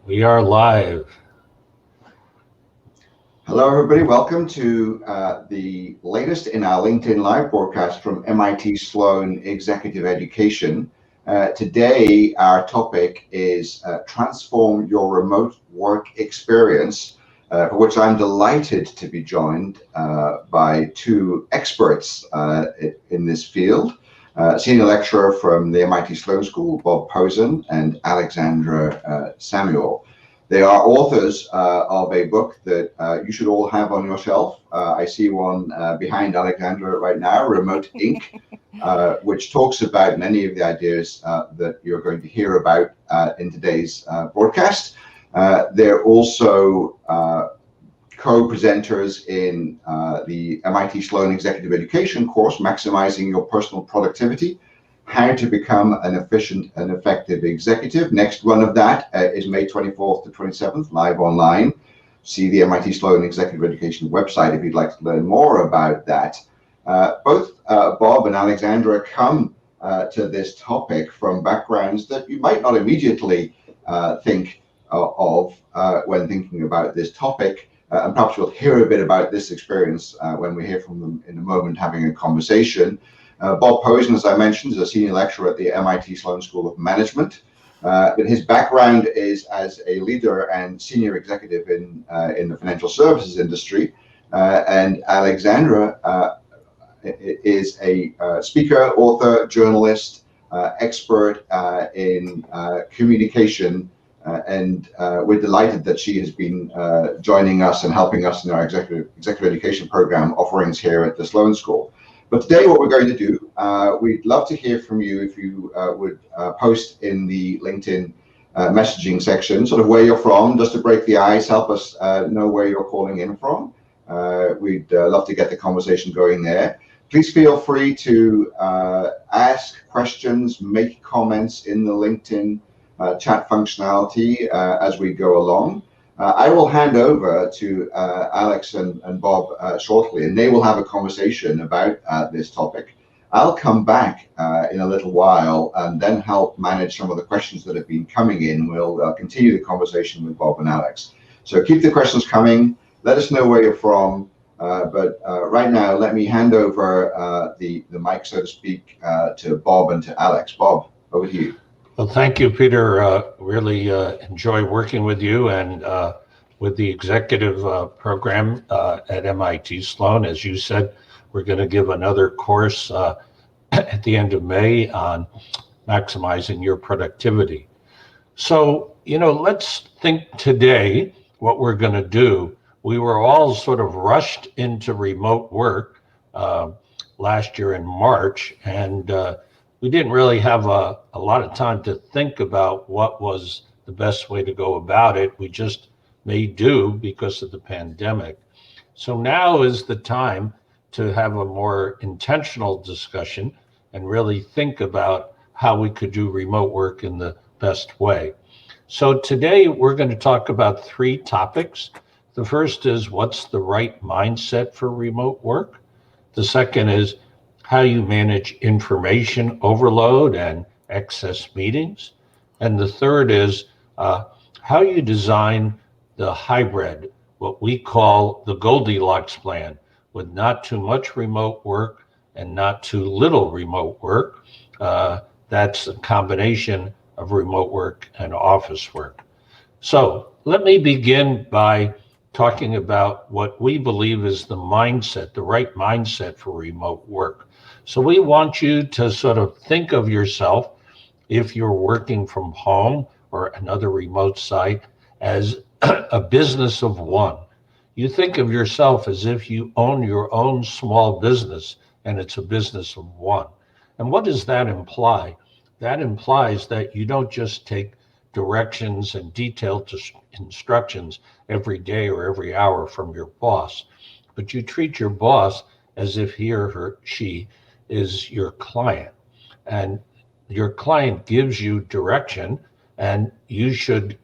We are live. Hello, everybody. Welcome to the latest in our LinkedIn Live broadcast from MIT Sloan Executive Education. Today, our topic is Transform Your Remote Work Experience, for which I'm delighted to be joined by two experts in this field. Senior lecturer from the MIT Sloan School, Bob Pozen, and Alexandra Samuel. They are authors of a book that you should all have on your shelf. I see one behind Alexandra right now, Remote Inc., which talks about many of the ideas that you're going to hear about in today's broadcast. They're also co-presenters in the MIT Sloan Executive Education course, Maximizing Your Personal Productivity, How to Become an Efficient and Effective Executive. Next one of that is May 24th to 27th, live online. See the MIT Sloan Executive Education website if you'd like to learn more about that. Both Bob and Alexandra come to this topic from backgrounds that you might not immediately think of when thinking about this topic. And perhaps we'll hear a bit about this experience when we hear from them in a moment having a conversation. Bob Pozen, as I mentioned, is a senior lecturer at the MIT Sloan School of Management. But his background is as a leader and senior executive in the financial services industry. And Alexandra is a speaker, author, journalist, expert in communication. And we're delighted that she has been joining us and helping us in our executive education program offerings here at the Sloan School. But today what we're going to do, we'd love to hear from you if you would post in the LinkedIn messaging section, sort of where you're from, just to break the ice, help us know where you're calling in from. We'd love to get the conversation going there. Please feel free to ask questions, make comments in the LinkedIn chat functionality as we go along. I will hand over to Alex and Bob shortly, and they will have a conversation about this topic. I'll come back in a little while and then help manage some of the questions that have been coming in. We'll continue the conversation with Bob and Alex. So keep the questions coming. Let us know where you're from. But right now, let me hand over the mic, so to speak, to Bob and to Alex. Bob, over to you. Well, thank you, Peter. Really enjoy working with you and with the executive program at MIT Sloan. As you said, we're going to give another course at the end of May on maximizing your productivity. So, let's think today what we're going to do. We were all sort of rushed into remote work last year in March, and we didn't really have a lot of time to think about what was the best way to go about it. We just made do because of the pandemic. So now is the time to have a more intentional discussion and really think about how we could do remote work in the best way. So today we're going to talk about three topics. The first is what's the right mindset for remote work? The second is how you manage information overload and excess meetings. And the third is how you design the hybrid, what we call the Goldilocks plan, with not too much remote work and not too little remote work. That's a combination of remote work and office work. So let me begin by talking about what we believe is the mindset, the right mindset for remote work. So we want you to sort of think of yourself, if you're working from home or another remote site, as a business of one. You think of yourself as if you own your own small business and it's a business of one. And what does that imply? That implies that you don't just take directions and detailed instructions every day or every hour from your boss, but you treat your boss as if he or she is your client, and your client gives you direction, and you should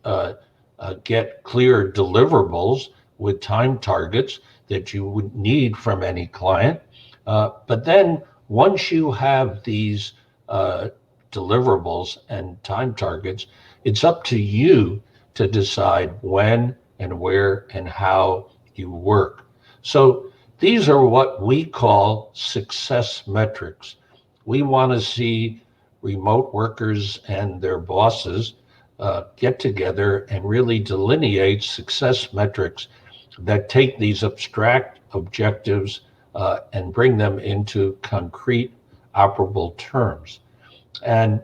get clear deliverables with time targets that you would need from any client. But then once you have these deliverables and time targets, it's up to you to decide when and where and how you work. So these are what we call success metrics. We want to see remote workers and their bosses get together and really delineate success metrics that take these abstract objectives and bring them into concrete, operable terms. And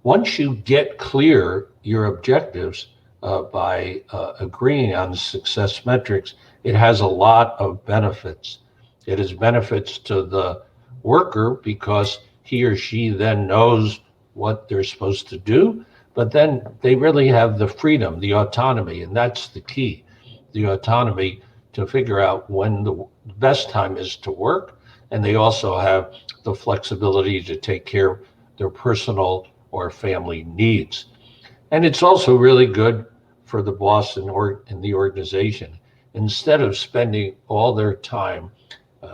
once you get clear your objectives by agreeing on the success metrics, it has a lot of benefits. It has benefits to the worker because he or she then knows what they're supposed to do, but then they really have the freedom, the autonomy, and that's the key, the autonomy to figure out when the best time is to work. And they also have the flexibility to take care of their personal or family needs. And it's also really good for the boss in the organization. Instead of spending all their time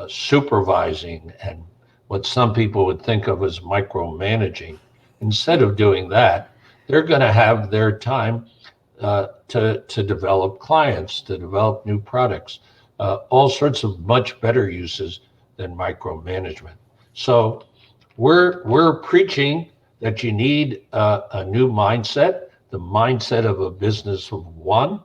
supervising and what some people would think of as micromanaging, instead of doing that, they're going to have their time to develop clients, to develop new products, all sorts of much better uses than micromanagement. So we're preaching that you need a new mindset, the mindset of a business of one,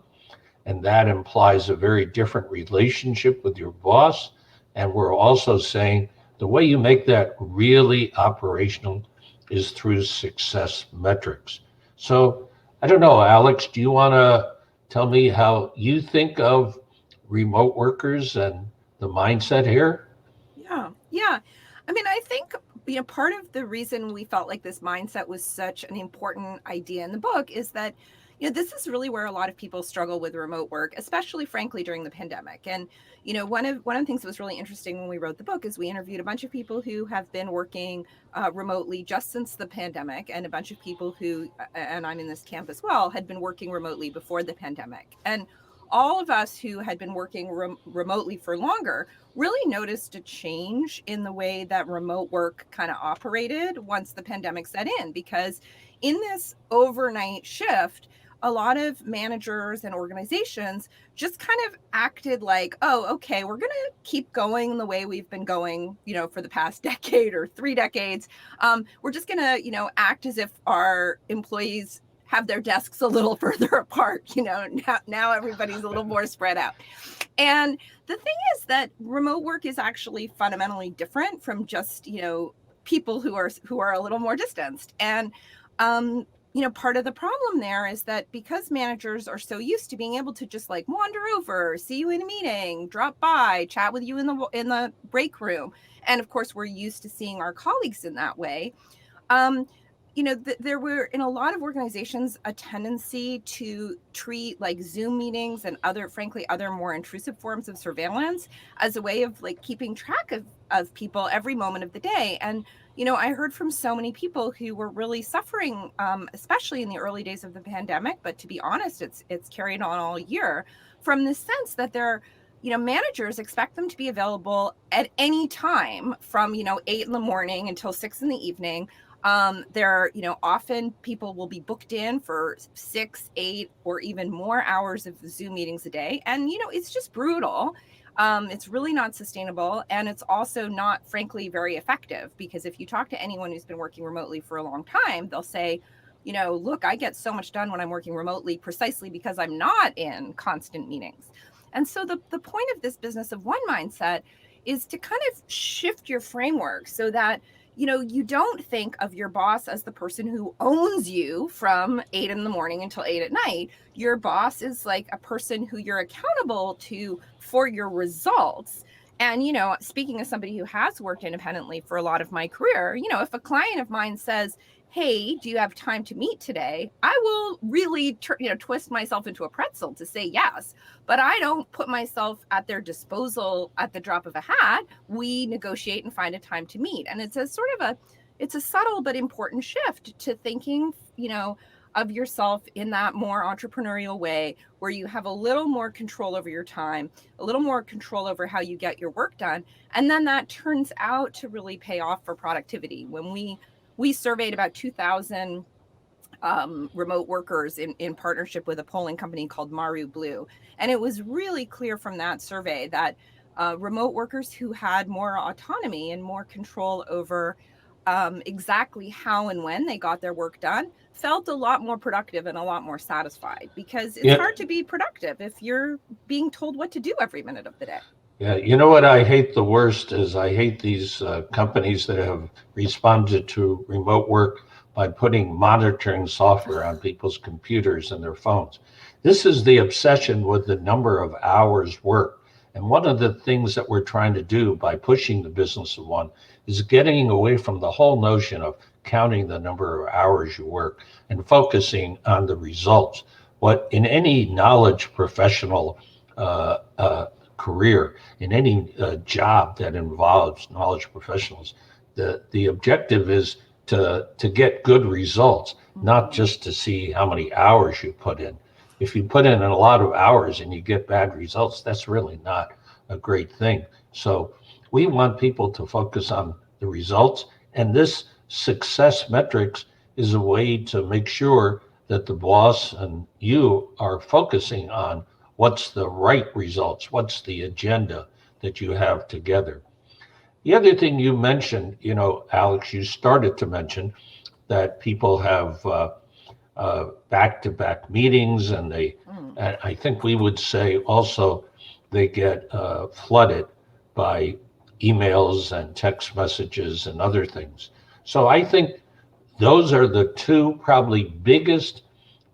and that implies a very different relationship with your boss. And we're also saying the way you make that really operational is through success metrics. So I don't know, Alex, do you want to tell me how you think of remote workers and the mindset here? Yeah. I mean, I think, part of the reason we felt like this mindset was such an important idea in the book is that, this is really where a lot of people struggle with remote work, especially frankly during the pandemic. And, one of the things that was really interesting when we wrote the book is we interviewed a bunch of people who have been working remotely just since the pandemic, and a bunch of people who, and I'm in this camp as well, had been working remotely before the pandemic. And all of us who had been working remotely for longer really noticed a change in the way that remote work kind of operated once the pandemic set in, because in this overnight shift, a lot of managers and organizations just kind of acted like, oh, okay, we're going to keep going the way we've been going, for the past decade or 3 decades. We're just going to, act as if our employees have their desks a little further apart. Now everybody's a little more spread out. And the thing is that remote work is actually fundamentally different from just, people who are a little more distanced. And part of the problem there is that because managers are so used to being able to just like wander over, see you in a meeting, drop by, chat with you in the break room, and of course we're used to seeing our colleagues in that way. There were in a lot of organizations a tendency to treat like Zoom meetings and other more intrusive forms of surveillance as a way of like keeping track of people every moment of the day. And, I heard from so many people who were really suffering, especially in the early days of the pandemic, but to be honest, it's carried on all year, from the sense that managers expect them to be available at any time from, 8 in the morning until 6 in the evening. Often people will be booked in for 6, 8, or even more hours of Zoom meetings a day. And, it's just brutal. It's really not sustainable. And it's also not, frankly, very effective, because if you talk to anyone who's been working remotely for a long time, they'll say, look, I get so much done when I'm working remotely precisely because I'm not in constant meetings. And so the point of this business of one mindset is to kind of shift your framework so that you don't think of your boss as the person who owns you from 8 in the morning until 8 at night. Your boss is like a person who you're accountable to for your results. And, speaking as somebody who has worked independently for a lot of my career, if a client of mine says, hey, do you have time to meet today? I will really, twist myself into a pretzel to say yes, but I don't put myself at their disposal at the drop of a hat. We negotiate and find a time to meet. And it's a subtle but important shift to thinking, of yourself in that more entrepreneurial way, where you have a little more control over your time, a little more control over how you get your work done. And then that turns out to really pay off for productivity. When we surveyed about 2,000 remote workers in partnership with a polling company called Maru Blue. And it was really clear from that survey that remote workers who had more autonomy and more control over exactly how and when they got their work done felt a lot more productive and a lot more satisfied, because it's Yeah. hard to be productive if you're being told what to do every minute of the day. Yeah, you know what I hate the worst is I hate these companies that have responded to remote work by putting monitoring software on people's computers and their phones. This is the obsession with the number of hours worked. And one of the things that we're trying to do by pushing the business of one is getting away from the whole notion of counting the number of hours you work and focusing on the results. What in any knowledge professional career, in any job that involves knowledge professionals, the objective is to get good results, not just to see how many hours you put in. If you put in a lot of hours and you get bad results, that's really not a great thing. So we want people to focus on the results, and this success metrics is a way to make sure that the boss and you are focusing on what's the right results, what's the agenda that you have together. The other thing you mentioned, Alex, you started to mention that people have back-to-back meetings, and and I think we would say also they get flooded by emails and text messages and other things. So I think those are the two probably biggest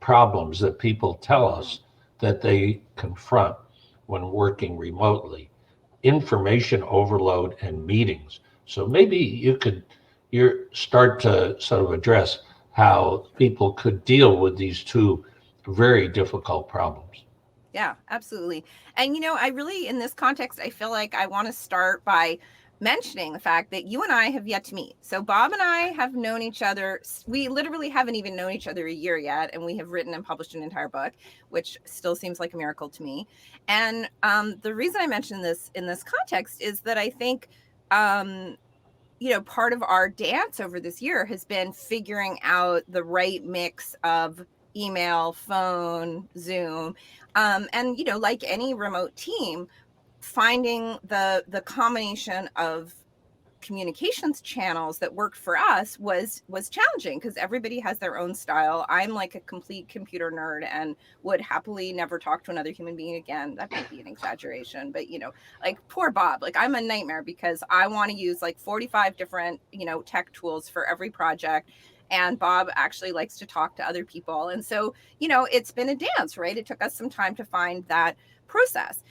problems that people tell us that they confront when working remotely: information overload and meetings. So maybe you start to sort of address how people could deal with these two very difficult problems. Yeah, absolutely. And I really, in this context, I feel like I want to start by mentioning the fact that you and I have yet to meet. So Bob and I have known each other. We literally haven't even known each other a year yet, and we have written and published an entire book, which still seems like a miracle to me. And the reason I mention this in this context is that I think part of our dance over this year has been figuring out the right mix of email, phone, Zoom, and like any remote team, finding the combination of communications channels that worked for us was challenging, because everybody has their own style. I'm like a complete computer nerd and would happily never talk to another human being again. That might be an exaggeration, but like poor Bob, like I'm a nightmare because I want to use like 45 different tech tools for every project, and Bob actually likes to talk to other people. And so it's been a dance, right? It took us some time to find that process.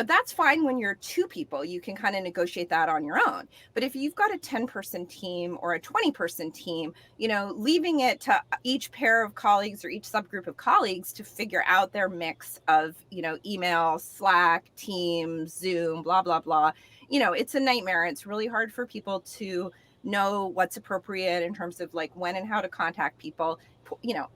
That's fine when you're two people. You can kind of negotiate that on your own. But if you've got a 10-person team or a 20-person team, leaving it to each pair of colleagues or each subgroup of colleagues to figure out their mix of, email, Slack, Teams, Zoom, blah, blah, blah. It's a nightmare. It's really hard for people to know what's appropriate in terms of like when and how to contact people.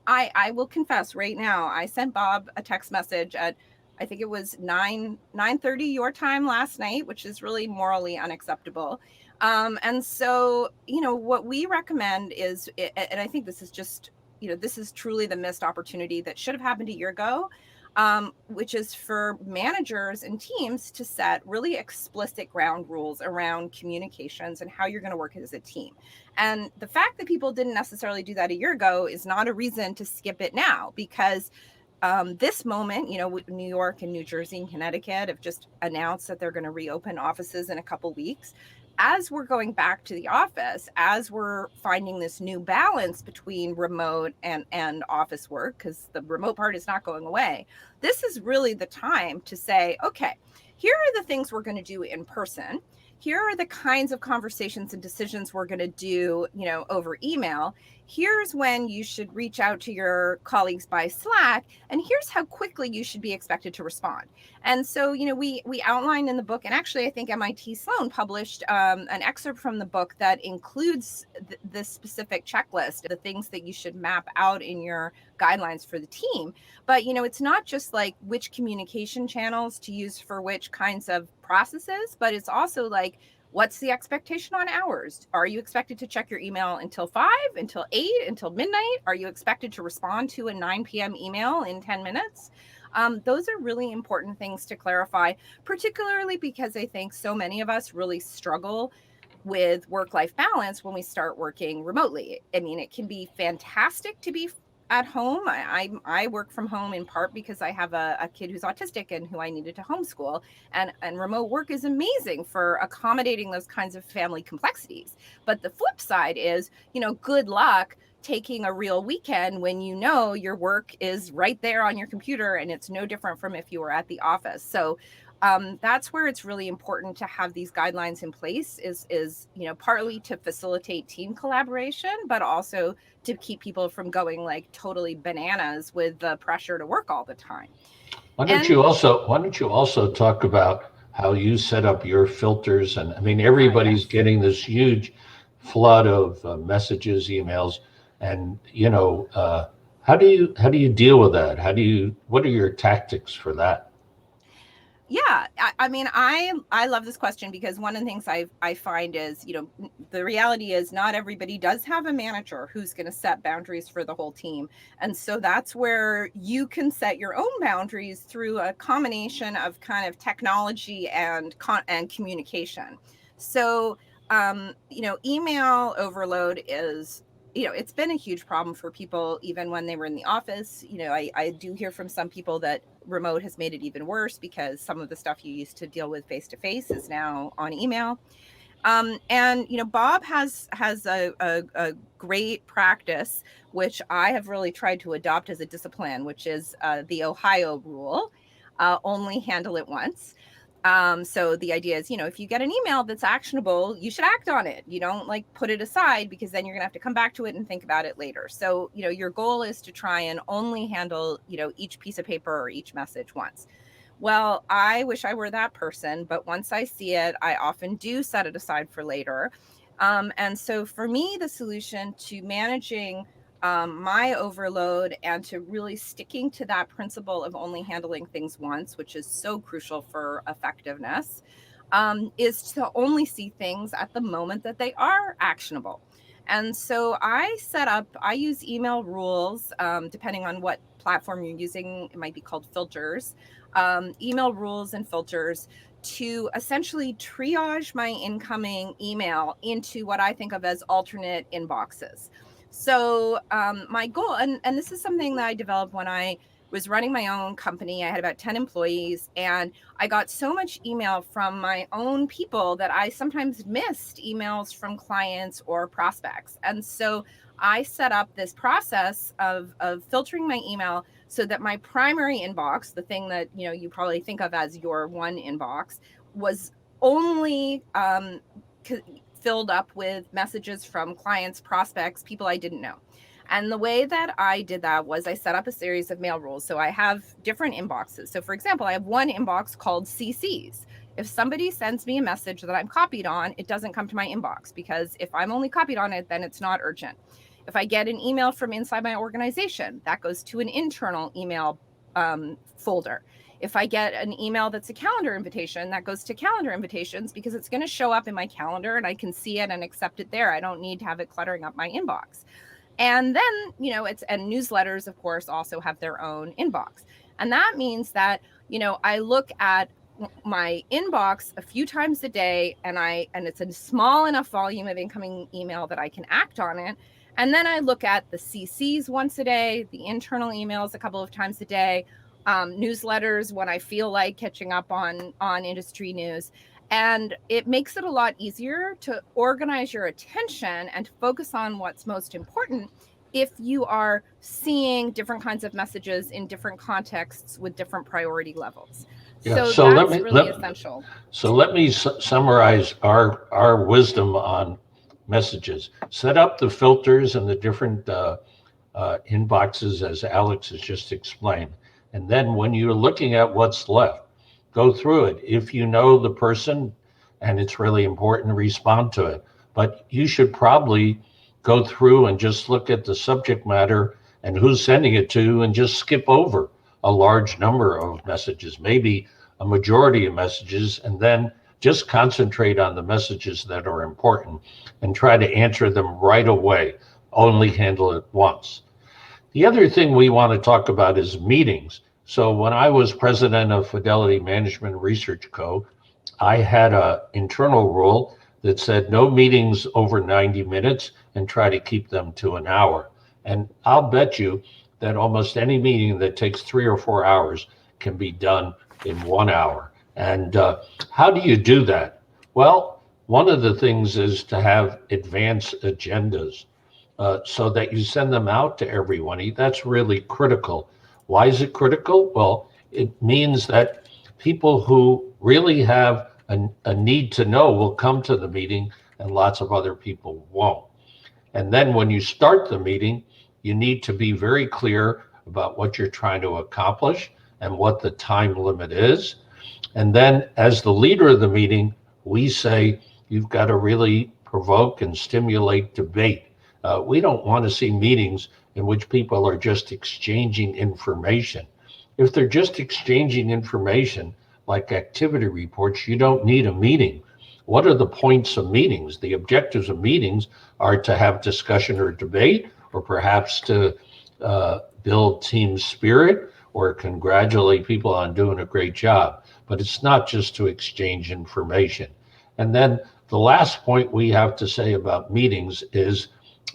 I will confess right now, I sent Bob a text message at, I think it was 9:30 your time last night, which is really morally unacceptable. And so, what we recommend is, and I think this is just, this is truly the missed opportunity that should have happened a year ago, which is for managers and teams to set really explicit ground rules around communications and how you're going to work as a team. And the fact that people didn't necessarily do that a year ago is not a reason to skip it now, because this moment, New York and New Jersey and Connecticut have just announced that they're going to reopen offices in a couple weeks. As we're going back to the office, as we're finding this new balance between remote and office work, because the remote part is not going away, this is really the time to say, okay, here are the things we're going to do in person. Here are the kinds of conversations and decisions we're going to do, over email. Here's when you should reach out to your colleagues by Slack, and here's how quickly you should be expected to respond. And so, we outline in the book, and actually I think MIT Sloan published an excerpt from the book that includes this specific checklist, the things that you should map out in your guidelines for the team. But, it's not just like which communication channels to use for which kinds of processes, but it's also like, What's the expectation on hours? Are you expected to check your email until 5, until 8, until midnight? Are you expected to respond to a 9 p.m. email in 10 minutes? Those are really important things to clarify, particularly because I think so many of us really struggle with work-life balance when we start working remotely. I mean, it can be fantastic to be at home. I work from home in part because I have a kid who's autistic and who I needed to homeschool. And remote work is amazing for accommodating those kinds of family complexities. But the flip side is, good luck taking a real weekend when your work is right there on your computer and it's no different from if you were at the office. So that's where it's really important to have these guidelines in place is partly to facilitate team collaboration, but also to keep people from going like totally bananas with the pressure to work all the time. Why don't you also talk about how you set up your filters? And I mean, everybody's getting this huge flood of messages, emails, and how do you deal with that? What are your tactics for that? Yeah, I mean, I love this question because one of the things I find is, the reality is not everybody does have a manager who's going to set boundaries for the whole team. And so that's where you can set your own boundaries through a combination of kind of technology and communication. So, email overload is, it's been a huge problem for people even when they were in the office. I do hear from some people that remote has made it even worse because some of the stuff you used to deal with face to face is now on email. And Bob has a great practice, which I have really tried to adopt as a discipline, which is the Ohio rule: only handle it once. So the idea is, if you get an email that's actionable, you should act on it. You don't put it aside because then you're gonna have to come back to it and think about it later. So, your goal is to try and only handle, each piece of paper or each message once. Well, I wish I were that person, but once I see it, I often do set it aside for later. And so for me, the solution to managing my overload and to really sticking to that principle of only handling things once, which is so crucial for effectiveness, is to only see things at the moment that they are actionable. And so I use email rules, depending on what platform you're using. It might be called filters, email rules and filters to essentially triage my incoming email into what I think of as alternate inboxes. So my goal, and this is something that I developed when I was running my own company. I had about 10 employees, and I got so much email from my own people that I sometimes missed emails from clients or prospects. And so I set up this process of filtering my email so that my primary inbox, the thing that you probably think of as your one inbox, was only filled up with messages from clients, prospects, people I didn't know. And the way that I did that was I set up a series of mail rules. So I have different inboxes. So for example, I have one inbox called CCs. If somebody sends me a message that I'm copied on, it doesn't come to my inbox, because if I'm only copied on it, then it's not urgent. If I get an email from inside my organization, that goes to an internal email folder. If I get an email that's a calendar invitation, that goes to calendar invitations, because it's going to show up in my calendar and I can see it and accept it there. I don't need to have it cluttering up my inbox. And then, and newsletters, of course, also have their own inbox. And that means that, I look at my inbox a few times a day, and it's a small enough volume of incoming email that I can act on it. And then I look at the CCs once a day, the internal emails a couple of times a day, newsletters when I feel like catching up on industry news. And it makes it a lot easier to organize your attention and to focus on what's most important if you are seeing different kinds of messages in different contexts with different priority levels. Yeah, so that's really essential. So let me summarize our wisdom on messages. Set up the filters and the different inboxes, as Alex has just explained. And then when you're looking at what's left, go through it. If you know the person and it's really important, respond to it. But you should probably go through and just look at the subject matter and who's sending it to, and just skip over a large number of messages, maybe a majority of messages, and then Just concentrate on the messages that are important and try to answer them right away. Only handle it once. The other thing we want to talk about is meetings. So when I was president of Fidelity Management Research Co., I had an internal rule that said no meetings over 90 minutes and try to keep them to an hour. And I'll bet you that almost any meeting that takes 3 or 4 hours can be done in 1 hour. And how do you do that? Well, one of the things is to have advanced agendas so that you send them out to everyone. That's really critical. Why is it critical? Well, it means that people who really have a need to know will come to the meeting and lots of other people won't. And then when you start the meeting, you need to be very clear about what you're trying to accomplish and what the time limit is. And then as the leader of the meeting, we say you've got to really provoke and stimulate debate. We don't want to see meetings in which people are just exchanging information. If they're just exchanging information like activity reports, you don't need a meeting. What are the points of meetings? The objectives of meetings are to have discussion or debate, or perhaps to build team spirit or congratulate people on doing a great job. But it's not just to exchange information. And then the last point we have to say about meetings is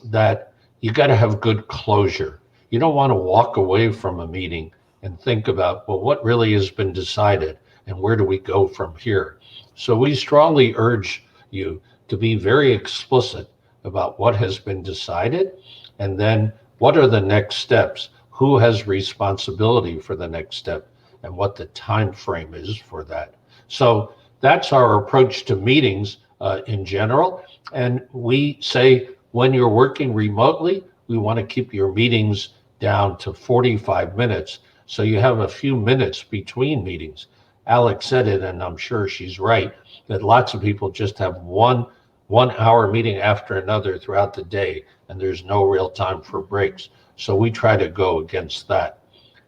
that you got to have good closure. You don't want to walk away from a meeting and think about, well, what really has been decided and where do we go from here? So we strongly urge you to be very explicit about what has been decided and then what are the next steps, who has responsibility for the next step, and what the time frame is for that. So that's our approach to meetings in general. And we say when you're working remotely, we want to keep your meetings down to 45 minutes. So you have a few minutes between meetings. Alex said it, and I'm sure she's right, that lots of people just have one hour meeting after another throughout the day, and there's no real time for breaks. So we try to go against that.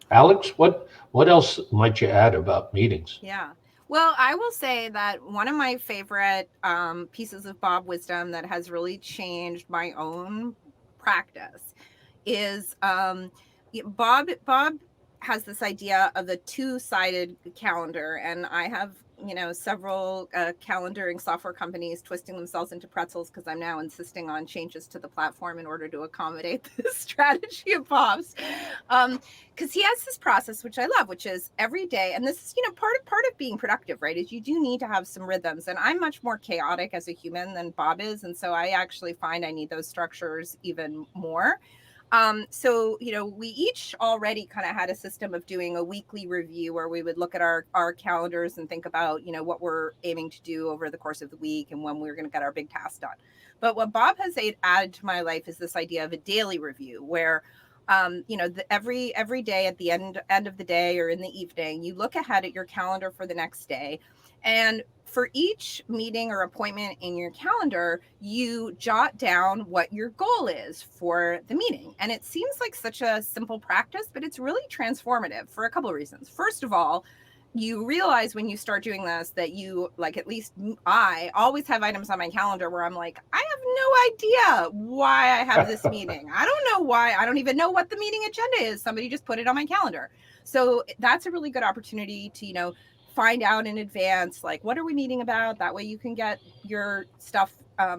Alex, what else might you add about meetings? Yeah. Well, I will say that one of my favorite pieces of Bob wisdom that has really changed my own practice is Bob has this idea of the two-sided calendar, and I have several calendaring software companies twisting themselves into pretzels because I'm now insisting on changes to the platform in order to accommodate this strategy of Bob's. Because he has this process, which I love, which is every day, and this is part of being productive, right? Is you do need to have some rhythms, and I'm much more chaotic as a human than Bob is, and so I actually find I need those structures even more. So, we each already kind of had a system of doing a weekly review where we would look at our calendars and think about, what we're aiming to do over the course of the week and when we're going to get our big tasks done. But what Bob has added to my life is this idea of a daily review where, every day at the end of the day or in the evening, you look ahead at your calendar for the next day. And for each meeting or appointment in your calendar, you jot down what your goal is for the meeting. And it seems like such a simple practice, but it's really transformative for a couple of reasons. First of all, you realize when you start doing this that you, like, at least I always have items on my calendar where I'm like, I have no idea why I have this meeting. I don't know why. I don't even know what the meeting agenda is. Somebody just put it on my calendar. So that's a really good opportunity to, find out in advance, like, what are we meeting about? That way you can get your stuff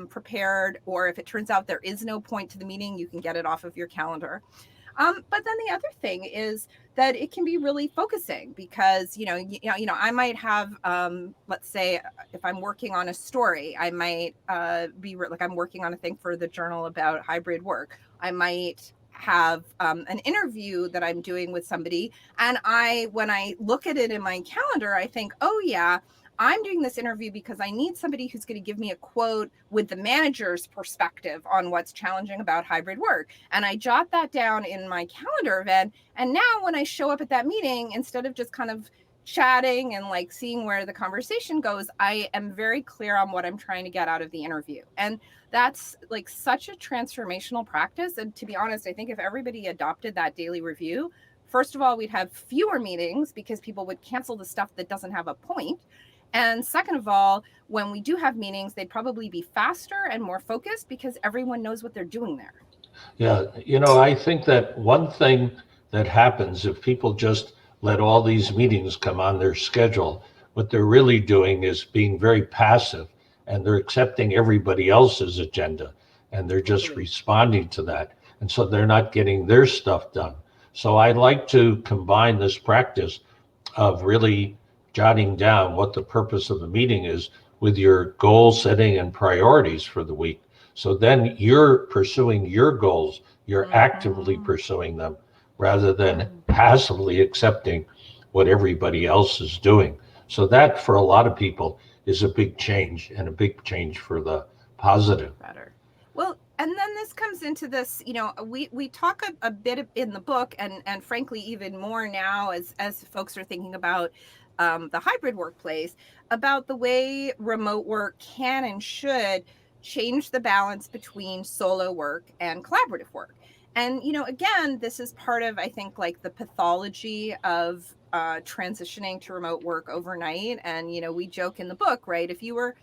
prepared. Or if it turns out there is no point to the meeting, you can get it off of your calendar. But then the other thing is that it can be really focusing because, I might have, let's say if I'm working on a story, I might be like, I'm working on a thing for the journal about hybrid work. I might have an interview that I'm doing with somebody. And when I look at it in my calendar, I think, oh yeah, I'm doing this interview because I need somebody who's going to give me a quote with the manager's perspective on what's challenging about hybrid work. And I jot that down in my calendar event. And now when I show up at that meeting, instead of just kind of chatting and like seeing where the conversation goes, I am very clear on what I'm trying to get out of the interview. And that's like such a transformational practice. And to be honest, I think if everybody adopted that daily review, first of all, we'd have fewer meetings because people would cancel the stuff that doesn't have a point. And second of all, when we do have meetings, they'd probably be faster and more focused because everyone knows what they're doing there. Yeah, I think that one thing that happens if people just let all these meetings come on their schedule, what they're really doing is being very passive and they're accepting everybody else's agenda and they're just Totally. responding to that. And so they're not getting their stuff done. So I like to combine this practice of really jotting down what the purpose of the meeting is with your goal setting and priorities for the week. So then you're pursuing your goals, you're actively Mhm. pursuing them rather than passively accepting what everybody else is doing. So that for a lot of people is a big change and a big change for the positive. Better. Well, and then this comes into this, we talk a bit in the book, and frankly even more now as folks are thinking about the hybrid workplace, about the way remote work can and should change the balance between solo work and collaborative work. And again, this is part of, I think, like the pathology of transitioning to remote work overnight. And we joke in the book, right? If you were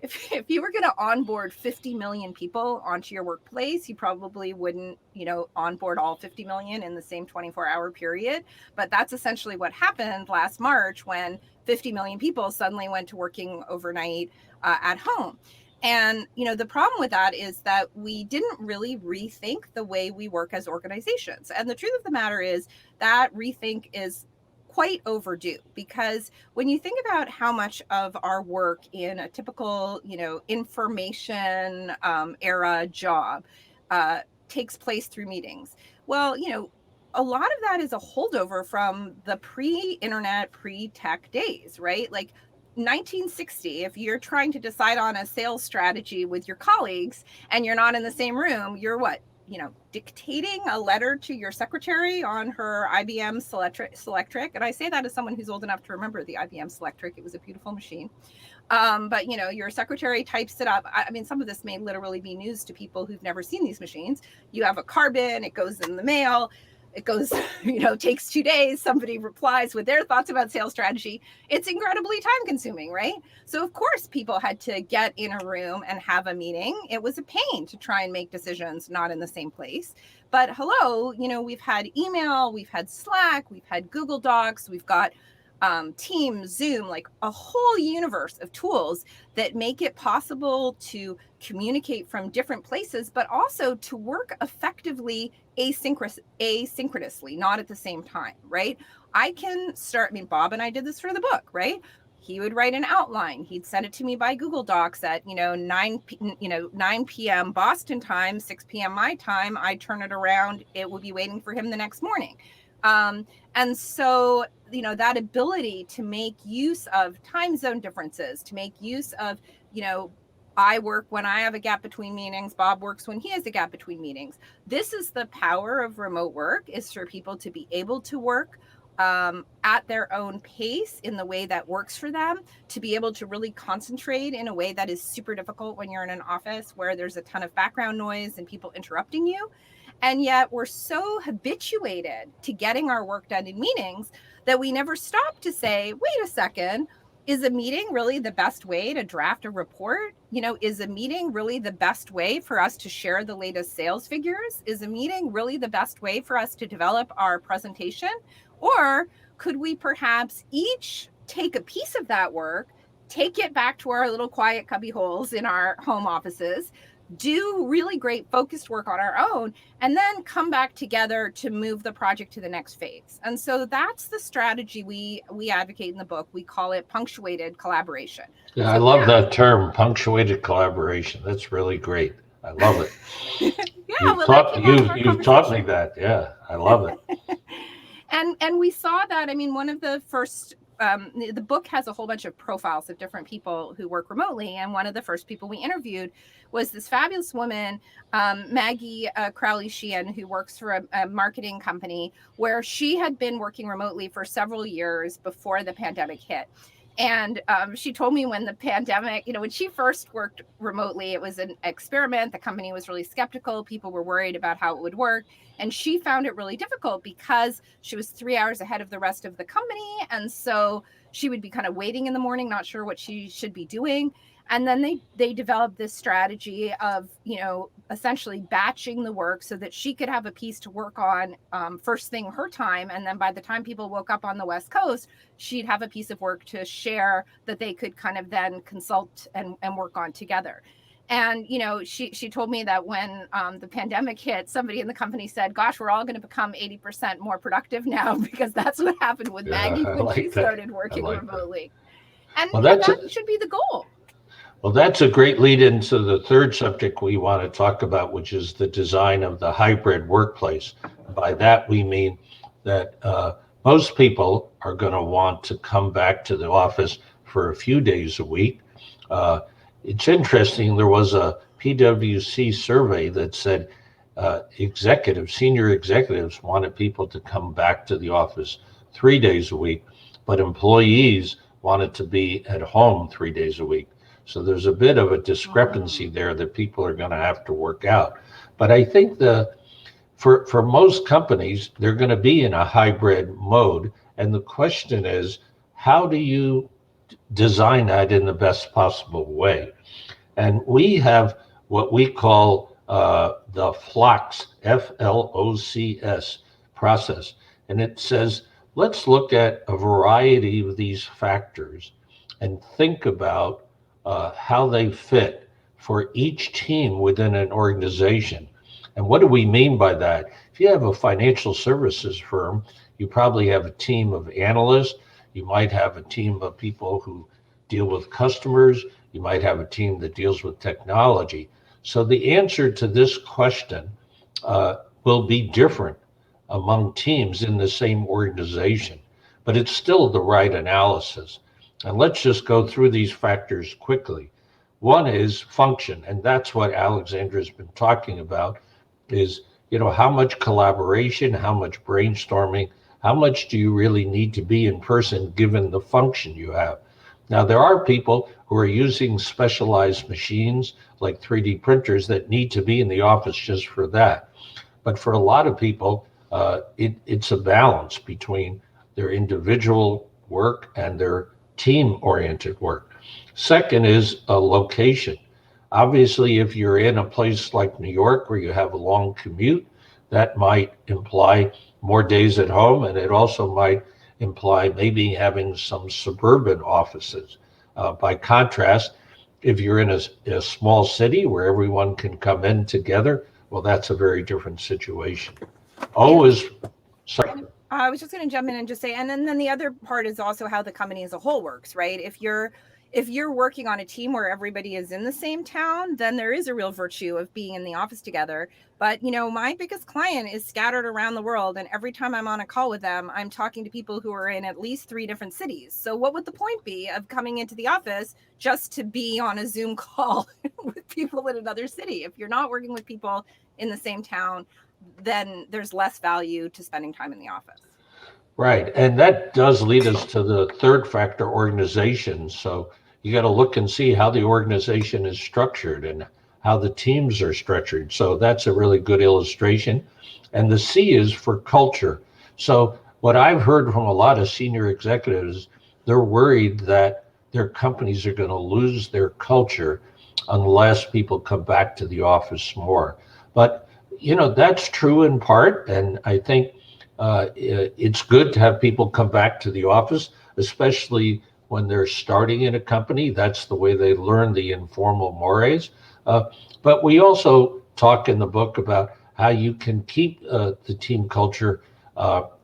if you were going to onboard 50 million people onto your workplace, you probably wouldn't, onboard all 50 million in the same 24-hour period. But that's essentially what happened last March when 50 million people suddenly went to working overnight at home. And, the problem with that is that we didn't really rethink the way we work as organizations. And the truth of the matter is that rethink is quite overdue, because when you think about how much of our work in a typical, information era job takes place through meetings, well, a lot of that is a holdover from the pre-internet, pre-tech days, right? Like 1960, if you're trying to decide on a sales strategy with your colleagues and you're not in the same room, you're what? Dictating a letter to your secretary on her IBM Selectric. And I say that as someone who's old enough to remember the IBM Selectric. It was a beautiful machine. But your secretary types it up. I mean, some of this may literally be news to people who've never seen these machines. You have a carbon, it goes in the mail. It goes, takes 2 days. Somebody replies with their thoughts about sales strategy. It's incredibly time consuming, right? So of course people had to get in a room and have a meeting. It was a pain to try and make decisions not in the same place. But hello, we've had email, we've had Slack, we've had Google Docs, we've got Teams, Zoom, like a whole universe of tools that make it possible to communicate from different places, but also to work effectively asynchronously, not at the same time, right? I can start, Bob and I did this for the book, right? He would write an outline. He'd send it to me by Google Docs at, 9 p.m. Boston time, 6 p.m. my time. I'd turn it around. It would be waiting for him the next morning. And so, that ability to make use of time zone differences, to make use of, I work when I have a gap between meetings, Bob works when he has a gap between meetings. This is the power of remote work, is for people to be able to work at their own pace in the way that works for them, to be able to really concentrate in a way that is super difficult when you're in an office where there's a ton of background noise and people interrupting you. And yet we're so habituated to getting our work done in meetings that we never stop to say, wait a second, is a meeting really the best way to draft a report? Is a meeting really the best way for us to share the latest sales figures? Is a meeting really the best way for us to develop our presentation? Or could we perhaps each take a piece of that work, take it back to our little quiet cubby holes in our home offices, do really great focused work on our own, and then come back together to move the project to the next phase? And so that's the strategy we advocate in the book. We call it punctuated collaboration. Yeah, I So love that term, punctuated collaboration. That's really great. I love it. yeah, well, that came out of our You've taught me conversation. that. Yeah, I love it. And we saw that. One of the first, the book has a whole bunch of profiles of different people who work remotely, and one of the first people we interviewed was this fabulous woman, Maggie Crowley Sheehan, who works for a marketing company where she had been working remotely for several years before the pandemic hit. And she told me when the pandemic, when she first worked remotely, it was an experiment. The company was really skeptical. People were worried about how it would work. And she found it really difficult because she was 3 hours ahead of the rest of the company. And so she would be kind of waiting in the morning, not sure what she should be doing. And then they developed this strategy of, essentially batching the work so that she could have a piece to work on first thing her time. And then by the time people woke up on the West Coast, she'd have a piece of work to share that they could kind of then consult and work on together. And, she told me that when the pandemic hit, somebody in the company said, gosh, we're all going to become 80% more productive now, because that's what happened with Maggie when she started working remotely. And that should be the goal. Well, that's a great lead into the third subject we want to talk about, which is the design of the hybrid workplace. By that, we mean that most people are going to want to come back to the office for a few days a week. It's interesting, there was a PwC survey that said senior executives wanted people to come back to the office 3 days a week, but employees wanted to be at home 3 days a week. So there's a bit of a discrepancy there that people are going to have to work out. But I think for most companies, they're going to be in a hybrid mode. And the question is, how do you design that in the best possible way? And we have what we call the FLOCS, FLOCS process. And it says, let's look at a variety of these factors and think about how they fit for each team within an organization. And what do we mean by that? If you have a financial services firm, you probably have a team of analysts. You might have a team of people who deal with customers. You might have a team that deals with technology. So the answer to this question will be different among teams in the same organization, but it's still the right analysis. And let's just go through these factors quickly. One is function, and that's what Alexandra's been talking about, is, how much collaboration, how much brainstorming, how much do you really need to be in person given the function you have? Now, there are people who are using specialized machines like 3D printers that need to be in the office just for that. But for a lot of people, it's a balance between their individual work and their team-oriented work. Second is a location. Obviously, if you're in a place like New York where you have a long commute, that might imply more days at home, and it also might imply maybe having some suburban offices. By contrast, if you're in a small city where everyone can come in together, well, that's a very different situation. Sorry. I was just going to jump in and just say, and then the other part is also how the company as a whole works, right? If you're working on a team where everybody is in the same town, then there is a real virtue of being in the office together. But, my biggest client is scattered around the world. And every time I'm on a call with them, I'm talking to people who are in at least 3 different cities. So what would the point be of coming into the office just to be on a Zoom call with people in another city? If you're not working with people in the same town, then there's less value to spending time in the office. Right. And that does lead us to the third factor, organization. So you got to look and see how the organization is structured and how the teams are structured. So that's a really good illustration. And the C is for culture. So what I've heard from a lot of senior executives, they're worried that their companies are going to lose their culture unless people come back to the office more. But that's true in part, and I think it's good to have people come back to the office, especially when they're starting in a company. That's the way they learn the informal mores. But we also talk in the book about how you can keep the team culture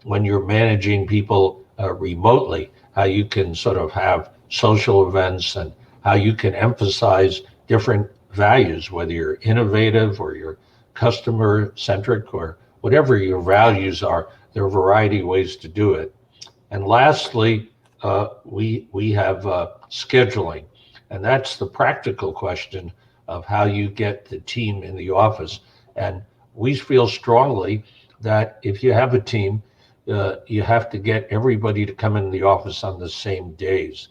when you're managing people remotely, how you can sort of have social events and how you can emphasize different values, whether you're innovative or you're customer centric or whatever your values are. There are a variety of ways to do it. And lastly, we have scheduling, and that's the practical question of how you get the team in the office. And we feel strongly that if you have a team, you have to get everybody to come in the office on the same days.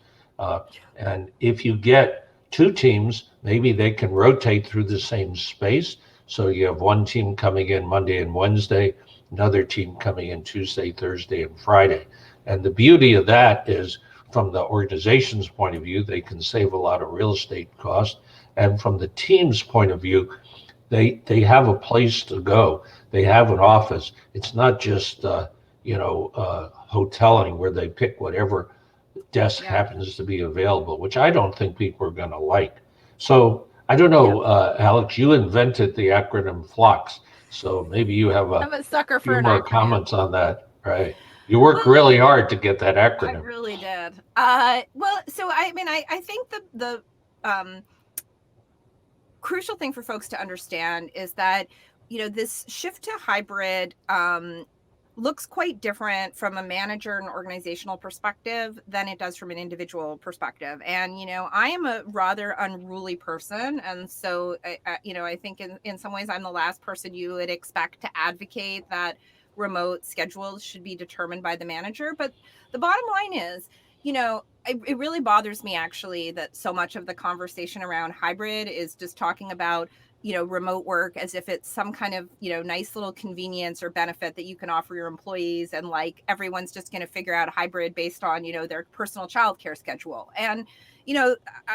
And if you get 2 teams, maybe they can rotate through the same space. So you have one team coming in Monday and Wednesday, another team coming in Tuesday, Thursday, and Friday. And the beauty of that is from the organization's point of view, they can save a lot of real estate costs. And from the team's point of view, they have a place to go. They have an office. It's not just hoteling where they pick whatever desk happens to be available, which I don't think people are going to like. So I don't know, Alex, you invented the acronym FLOCS, so maybe you have I'm a sucker for few an more acronym. comments on that, right? You worked really hard to get that acronym. I really did. So I mean, I think the crucial thing for folks to understand is that, this shift to hybrid looks quite different from a manager and organizational perspective than it does from an individual perspective. And, I am a rather unruly person. And so, I think in some ways I'm the last person you would expect to advocate that remote schedules should be determined by the manager. But the bottom line is, it really bothers me actually that so much of the conversation around hybrid is just talking about, remote work as if it's some kind of, nice little convenience or benefit that you can offer your employees. And like everyone's just going to figure out hybrid based on, their personal childcare schedule. And,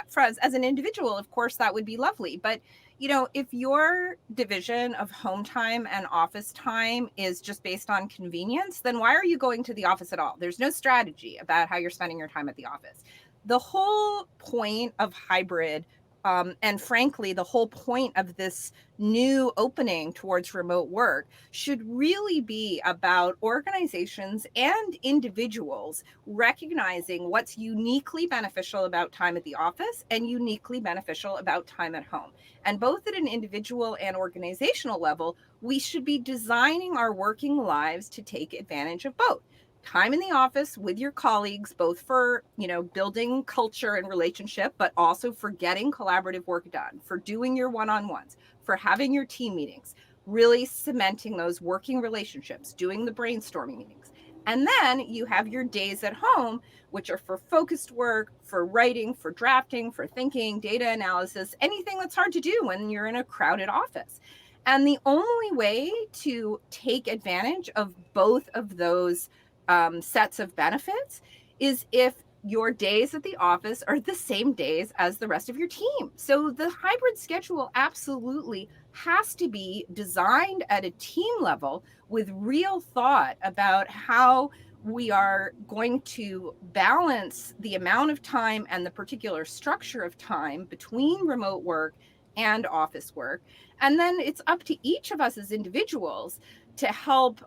for us as an individual, of course, that would be lovely. But if your division of home time and office time is just based on convenience, then why are you going to the office at all? There's no strategy about how you're spending your time at the office. The whole point of hybrid, and frankly, the whole point of this new opening towards remote work should really be about organizations and individuals recognizing what's uniquely beneficial about time at the office and uniquely beneficial about time at home. And both at an individual and organizational level, we should be designing our working lives to take advantage of both. Time in the office with your colleagues, both for, building culture and relationship, but also for getting collaborative work done, for doing your one-on-ones, for having your team meetings, really cementing those working relationships, doing the brainstorming meetings. And then you have your days at home, which are for focused work, for writing, for drafting, for thinking, data analysis, anything that's hard to do when you're in a crowded office. And the only way to take advantage of both of those sets of benefits is if your days at the office are the same days as the rest of your team. So the hybrid schedule absolutely has to be designed at a team level with real thought about how we are going to balance the amount of time and the particular structure of time between remote work and office work. And then it's up to each of us as individuals to help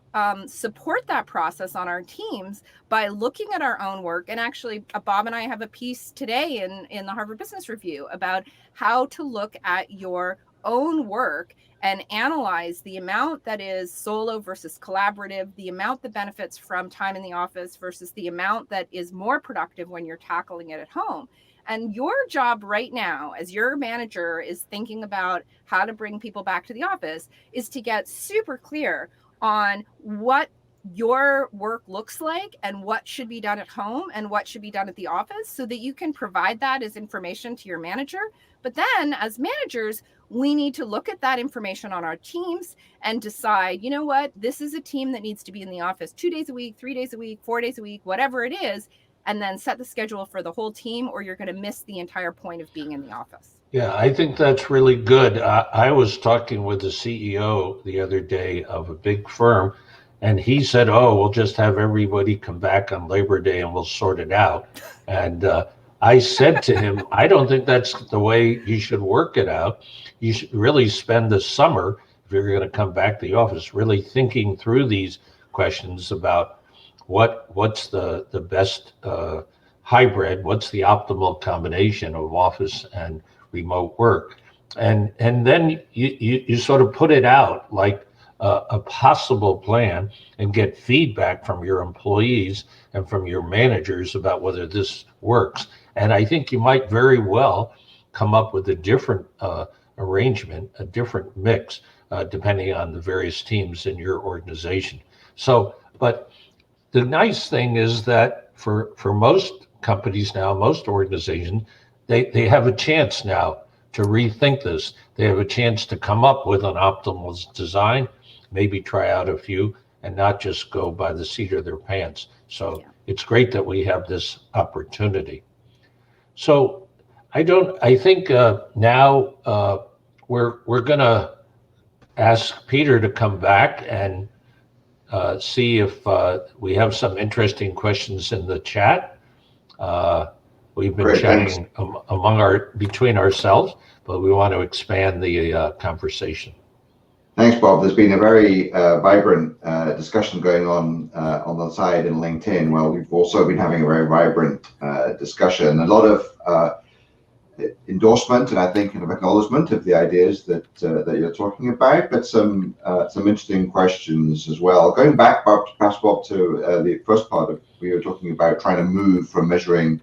support that process on our teams by looking at our own work. And actually, Bob and I have a piece today in the Harvard Business Review about how to look at your own work and analyze the amount that is solo versus collaborative, the amount that benefits from time in the office versus the amount that is more productive when you're tackling it at home. And your job right now, as your manager is thinking about how to bring people back to the office, is to get super clear on what your work looks like and what should be done at home and what should be done at the office so that you can provide that as information to your manager. But then as managers, we need to look at that information on our teams and decide, you know what, this is a team that needs to be in the office 2 days a week, 3 days a week, 4 days a week, whatever it is, and then set the schedule for the whole team, or you're going to miss the entire point of being in the office. Yeah, I think that's really good. I was talking with the CEO the other day of a big firm, and he said, "Oh, we'll just have everybody come back on Labor Day and we'll sort it out." And I said to him, "I don't think that's the way you should work it out. You should really spend the summer, if you're going to come back to the office, really thinking through these questions about what's the best hybrid, what's the optimal combination of office and remote work, and then you sort of put it out like a possible plan and get feedback from your employees and from your managers about whether this works. And I think you might very well come up with a different arrangement, a different mix, depending on the various teams in your organization. So, but the nice thing is that for most companies now, most organizations, they have a chance now to rethink this. They have a chance to come up with an optimal design, maybe try out a few and not just go by the seat of their pants. So Yeah. it's great that we have this opportunity. So I think now we're going to ask Peter to come back and see if we have some interesting questions in the chat. Uh, we've been Great, thanks. chatting between ourselves, but we want to expand the conversation. Thanks, Bob. There's been a very vibrant discussion going on the side in LinkedIn. Well, we've also been having a very vibrant discussion, a lot of endorsement and I think kind of acknowledgement of the ideas that you're talking about, but some interesting questions as well. Going back, perhaps Bob, to the first part of we were talking about trying to move from measuring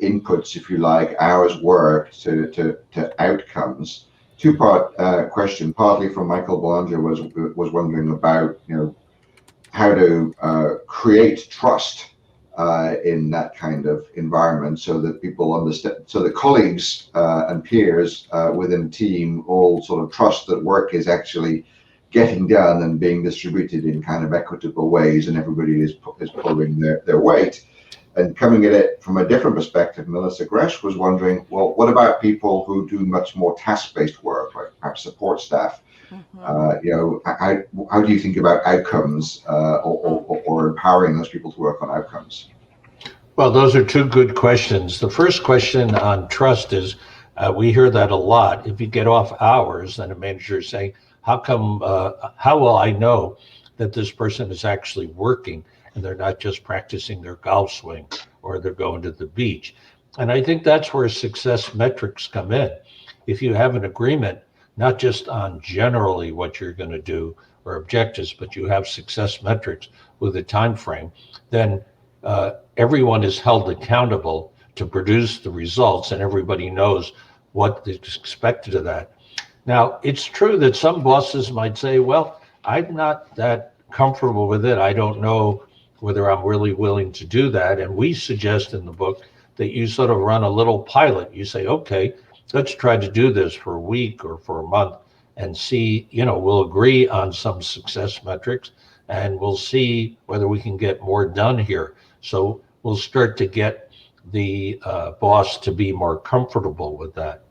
inputs, if you like, hours worked to outcomes. Two-part question, partly from Michael Belanger was wondering about how to create trust in that kind of environment, so that people understand, so that colleagues and peers within a team all sort of trust that work is actually getting done and being distributed in kind of equitable ways, and everybody is pulling their weight. And coming at it from a different perspective, Melissa Gresh was wondering, well, what about people who do much more task-based work, like perhaps support staff? How do you think about outcomes or empowering those people to work on outcomes? Well, those are two good questions. The first question on trust is, we hear that a lot. If you get off hours, then a manager is saying, how will I know that this person is actually working and they're not just practicing their golf swing or they're going to the beach? And I think that's where success metrics come in. If you have an agreement, not just on generally what you're going to do or objectives, but you have success metrics with a time frame, then everyone is held accountable to produce the results, and everybody knows what is expected of that. Now, it's true that some bosses might say, well, I'm not that comfortable with it. I don't know whether I'm really willing to do that. And we suggest in the book that you sort of run a little pilot. You say, okay, let's try to do this for a week or for a month and see, we'll agree on some success metrics and we'll see whether we can get more done here. So we'll start to get the boss to be more comfortable with that.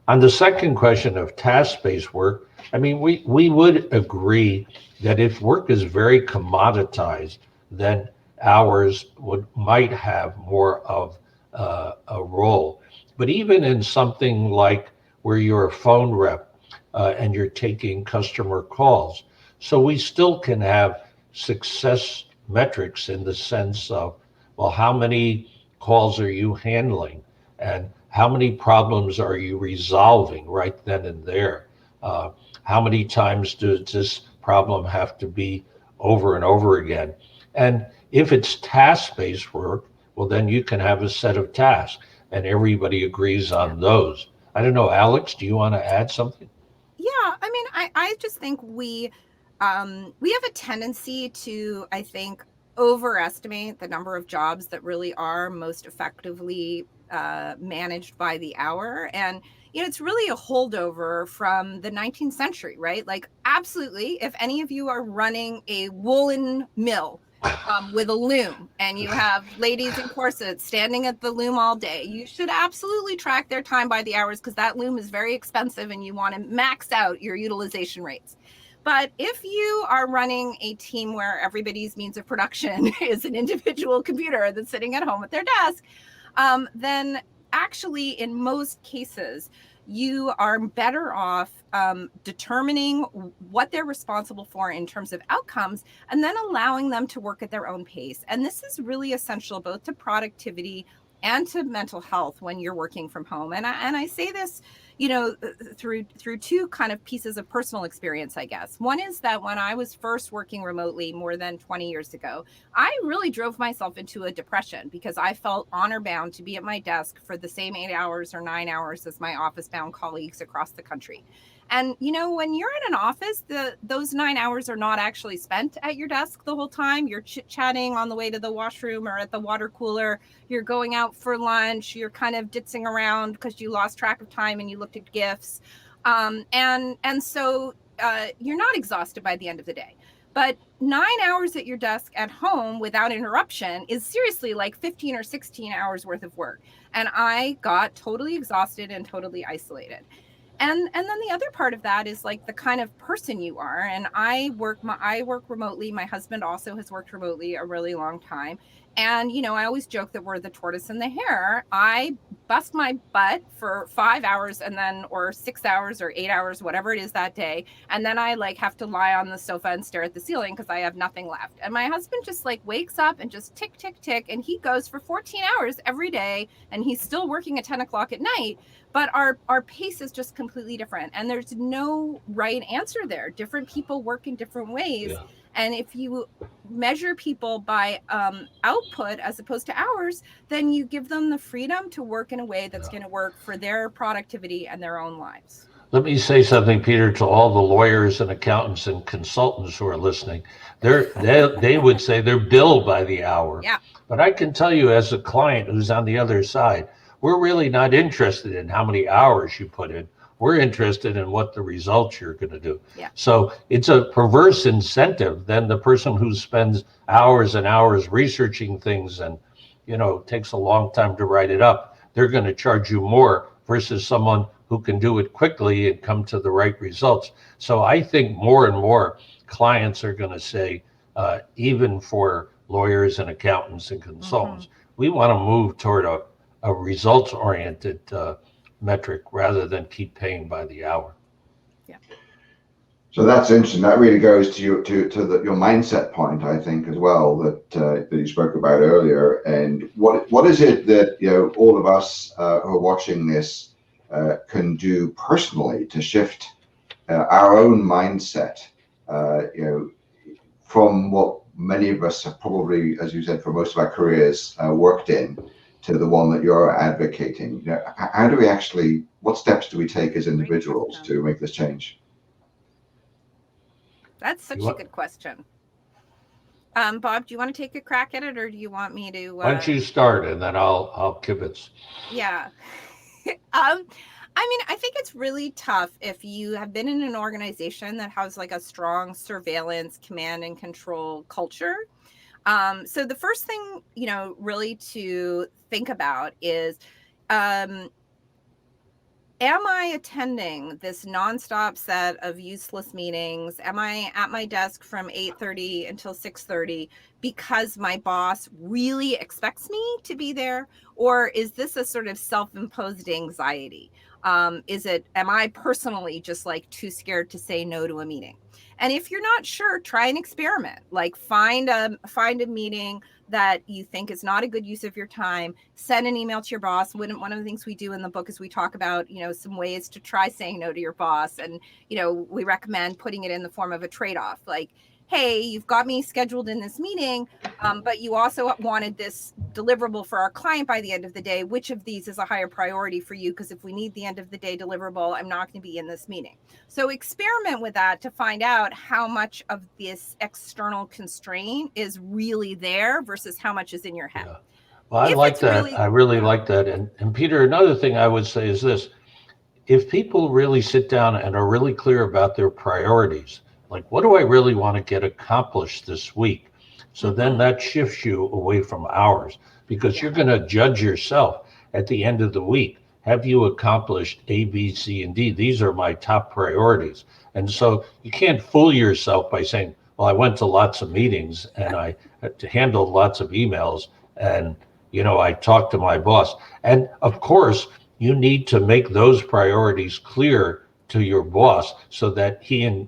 On the second question of task-based work, I mean, we would agree that if work is very commoditized, then hours might have more of a role. But even in something like where you're a phone rep and you're taking customer calls, so we still can have success metrics in the sense of, well, how many calls are you handling? And how many problems are you resolving right then and there? How many times does this problem have to be over and over again? And if it's task-based work, well, then you can have a set of tasks and everybody agrees on those. I don't know, Alex, do you want to add something? Yeah, I mean, I just think we have a tendency to, I think, overestimate the number of jobs that really are most effectively managed by the hour. And, it's really a holdover from the 19th century, right? Like, absolutely, if any of you are running a woolen mill with a loom and you have ladies in corsets standing at the loom all day, you should absolutely track their time by the hours, because that loom is very expensive and you want to max out your utilization rates. But if you are running a team where everybody's means of production is an individual computer that's sitting at home at their desk, then actually in most cases, you are better off determining what they're responsible for in terms of outcomes, and then allowing them to work at their own pace. And this is really essential both to productivity and to mental health when you're working from home. And I say this, through two kind of pieces of personal experience, I guess. One is that when I was first working remotely more than 20 years ago, I really drove myself into a depression because I felt honor bound to be at my desk for the same 8 hours or 9 hours as my office bound colleagues across the country. And, when you're in an office, those 9 hours are not actually spent at your desk the whole time. You're chit-chatting on the way to the washroom or at the water cooler. You're going out for lunch. You're kind of ditzing around because you lost track of time and you looked at GIFs. So you're not exhausted by the end of the day. But 9 hours at your desk at home without interruption is seriously like 15 or 16 hours worth of work. And I got totally exhausted and totally isolated. And then the other part of that is like the kind of person you are. And I work remotely. My husband also has worked remotely a really long time. And, I always joke that we're the tortoise and the hare. I bust my butt for 5 hours or 6 hours or 8 hours, whatever it is that day. And then I like have to lie on the sofa and stare at the ceiling because I have nothing left. And my husband just like wakes up and just tick, tick, tick. And he goes for 14 hours every day. And he's still working at 10 o'clock at night. But our pace is just completely different. And there's no right answer there. Different people work in different ways. Yeah. And if you measure people by output as opposed to hours, then you give them the freedom to work in a way that's going to work for their productivity and their own lives. Let me say something, Peter, to all the lawyers and accountants and consultants who are listening. They would say they're billed by the hour. Yeah. But I can tell you, as a client who's on the other side, we're really not interested in how many hours you put in. We're interested in what the results you're going to do. Yeah. So it's a perverse incentive than the person who spends hours and hours researching things and, takes a long time to write it up. They're going to charge you more versus someone who can do it quickly and come to the right results. So I think more and more clients are going to say, even for lawyers and accountants and consultants, we want to move toward a results-oriented metric rather than keep paying by the hour. Yeah. So that's interesting. That really goes to your mindset point, I think, as well, that you spoke about earlier. And what is it that all of us who are watching this can do personally to shift our own mindset, from what many of us have probably, as you said, for most of our careers worked in, to the one that you're advocating. How do we actually, what steps do we take as individuals to make this change? That's such a good question. Bob, do you want to take a crack at it, or do you want me to? Why don't you start and then I'll kibitz. Yeah. I think it's really tough if you have been in an organization that has like a strong surveillance, command and control culture. So the first thing, really to think about is, am I attending this nonstop set of useless meetings? Am I at my desk from 8:30 until 6:30 because my boss really expects me to be there? Or is this a sort of self-imposed anxiety? Am I personally just like too scared to say no to a meeting? And if you're not sure, try an experiment. Like find a meeting that you think is not a good use of your time. Send an email to your boss. One of the things we do in the book is we talk about, some ways to try saying no to your boss. And, we recommend putting it in the form of a trade-off. Like, hey, you've got me scheduled in this meeting, but you also wanted this deliverable for our client by the end of the day. Which of these is a higher priority for you? Because if we need the end of the day deliverable, I'm not going to be in this meeting. So experiment with that to find out how much of this external constraint is really there versus how much is in your head. Yeah. Well, I like that. I really like that. And Peter, another thing I would say is this: if people really sit down and are really clear about their priorities, like, what do I really want to get accomplished this week? So then that shifts you away from hours, because you're going to judge yourself at the end of the week. Have you accomplished A, B, C, and D? These are my top priorities. And so you can't fool yourself by saying, well, I went to lots of meetings and I handled lots of emails and, I talked to my boss. And of course, you need to make those priorities clear to your boss so that he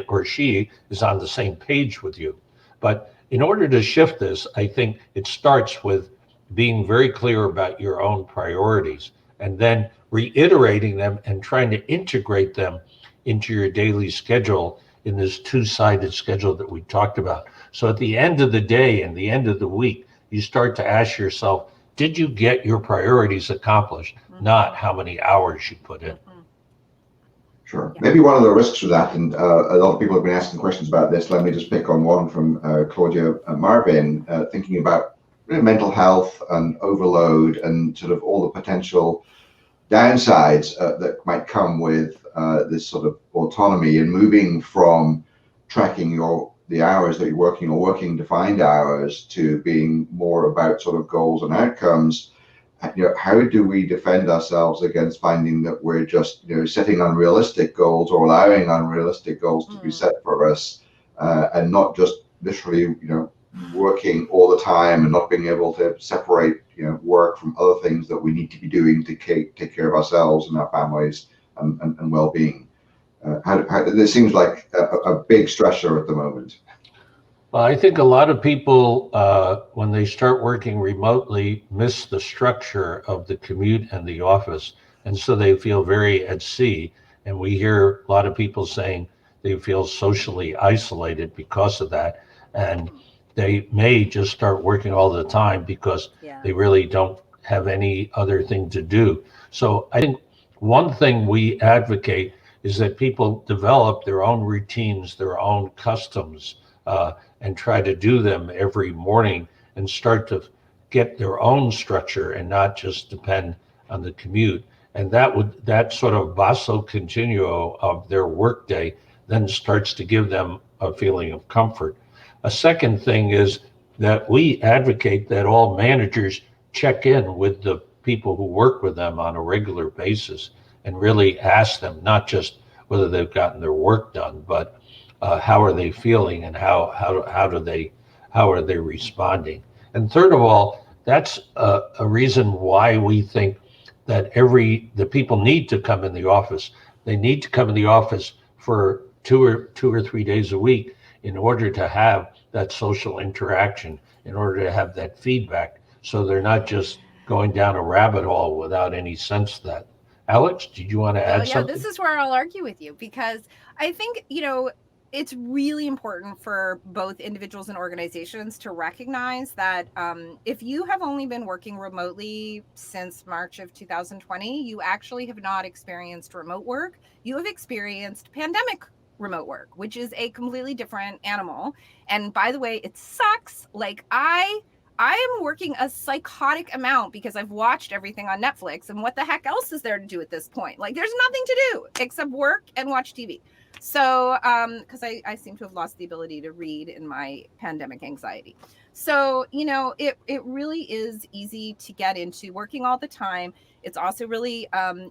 or she is on the same page with you. But in order to shift this, I think it starts with being very clear about your own priorities and then reiterating them and trying to integrate them into your daily schedule in this two-sided schedule that we talked about. So at the end of the day and the end of the week, you start to ask yourself, did you get your priorities accomplished? Not how many hours you put in. Sure. Maybe one of the risks with that, and a lot of people have been asking questions about this. Let me just pick on one from Claudia Marvin, thinking about mental health and overload and sort of all the potential downsides that might come with this sort of autonomy and moving from tracking the hours that you're working or working defined hours to being more about sort of goals and outcomes, how do we defend ourselves against finding that we're just setting unrealistic goals or allowing unrealistic goals to be set for us, and not just literally working all the time and not being able to separate work from other things that we need to be doing to take care of ourselves and our families and well-being. This seems like a big stressor at the moment. Well, I think a lot of people, when they start working remotely, miss the structure of the commute and the office. And so they feel very at sea. And we hear a lot of people saying they feel socially isolated because of that. And they may just start working all the time because they really don't have any other thing to do. So I think one thing we advocate is that people develop their own routines, their own customs, and try to do them every morning and start to get their own structure and not just depend on the commute. And that sort of basso continuo of their workday then starts to give them a feeling of comfort. A second thing is that we advocate that all managers check in with the people who work with them on a regular basis and really ask them not just whether they've gotten their work done, but how are they feeling and how are they responding? And third of all, that's a reason why we think that the people need to come in the office. They need to come in the office for two or 3 days a week in order to have that social interaction, in order to have that feedback, so they're not just going down a rabbit hole without any sense of that. Alex, did you want to add something? This is where I'll argue with you, because I think, it's really important for both individuals and organizations to recognize that if you have only been working remotely since March of 2020, you actually have not experienced remote work. You have experienced pandemic remote work, which is a completely different animal. And by the way, it sucks. Like I am working a psychotic amount because I've watched everything on Netflix, and what the heck else is there to do at this point? Like there's nothing to do except work and watch TV. So, because I seem to have lost the ability to read in my pandemic anxiety. So, it really is easy to get into working all the time. It's also really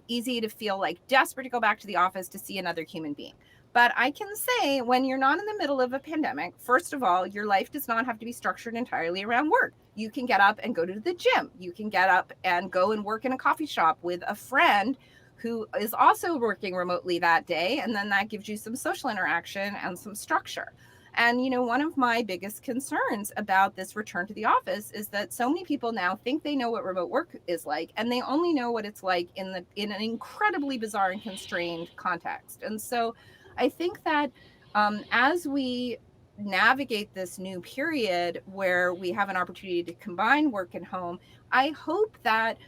easy to feel like desperate to go back to the office to see another human being. But I can say, when you're not in the middle of a pandemic, first of all, your life does not have to be structured entirely around work. You can get up and go to the gym. You can get up and go and work in a coffee shop with a friend who is also working remotely that day. And then that gives you some social interaction and some structure. And, one of my biggest concerns about this return to the office is that so many people now think they know what remote work is like, and they only know what it's like in an incredibly bizarre and constrained context. And so I think that as we navigate this new period where we have an opportunity to combine work and home, I hope that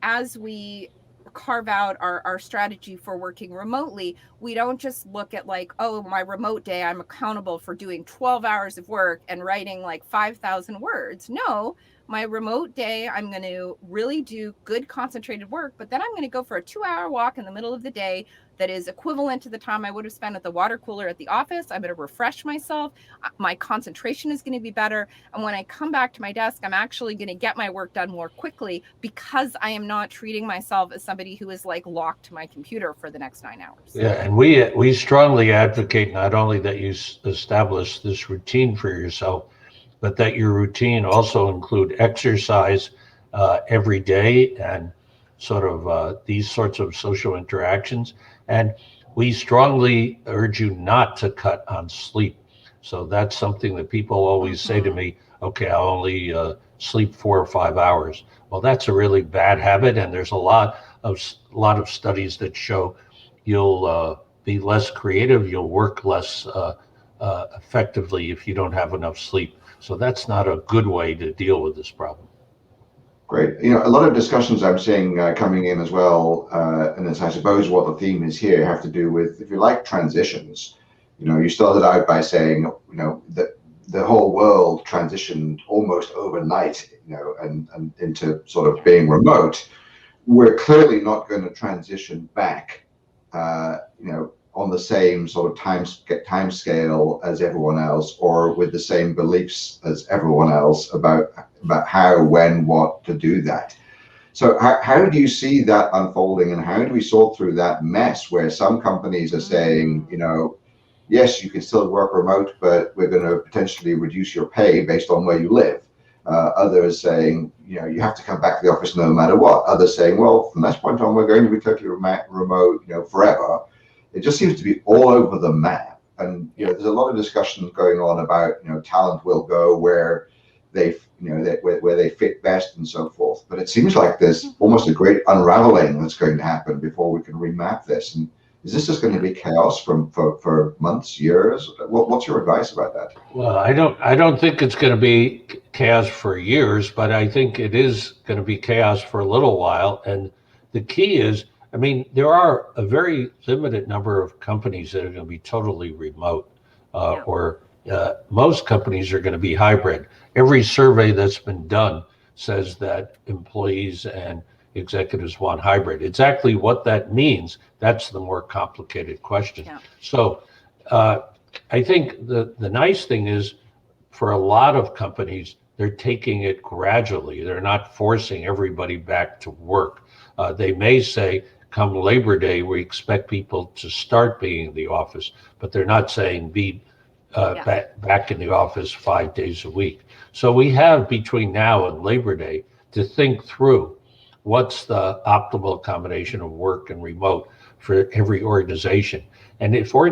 as we carve out our strategy for working remotely, we don't just look at like, oh, my remote day, I'm accountable for doing 12 hours of work and writing like 5,000 words. No, my remote day, I'm going to really do good concentrated work, but then I'm going to go for a 2-hour walk in the middle of the day that is equivalent to the time I would have spent at the water cooler at the office. I'm going to refresh myself. My concentration is going to be better. And when I come back to my desk, I'm actually going to get my work done more quickly because I am not treating myself as somebody who is like locked to my computer for the next 9 hours. Yeah, and we strongly advocate not only that you establish this routine for yourself, but that your routine also include exercise every day and sort of these sorts of social interactions. And we strongly urge you not to cut on sleep. So that's something that people always say to me, okay, I'll only sleep 4 or 5 hours. Well, that's a really bad habit. And there's a lot of studies that show you'll be less creative, you'll work less effectively if you don't have enough sleep. So that's not a good way to deal with this problem. Great. A lot of discussions I'm seeing coming in as well, and as I suppose what the theme is here, have to do with, if you like, transitions. You started out by saying, that the whole world transitioned almost overnight, and into sort of being remote. We're clearly not going to transition back, on the same sort of time scale as everyone else, or with the same beliefs as everyone else about how, when, what to do that. So how do you see that unfolding, and how do we sort through that mess where some companies are saying, yes, you can still work remote, but we're going to potentially reduce your pay based on where you live. Others saying, you have to come back to the office no matter what. Others saying, well, from this point on, we're going to be totally remote, forever. It just seems to be all over the map. And there's a lot of discussion going on about, talent will go where they, where they fit best and so forth. But it seems like there's almost a great unraveling that's going to happen before we can remap this. And is this just going to be chaos for months, years? What's your advice about that? Well, I don't think it's going to be chaos for years, but I think it is going to be chaos for a little while. And the key is, there are a very limited number of companies that are going to be totally remote, or most companies are going to be hybrid. Every survey that's been done says that employees and executives want hybrid. Exactly what that means, that's the more complicated question. Yeah. So I think the nice thing is, for a lot of companies, they're taking it gradually. They're not forcing everybody back to work. They may say, come Labor Day, we expect people to start being in the office, but they're not saying be back in the office 5 days a week. So we have between now and Labor Day to think through what's the optimal combination of work and remote for every organization. And if your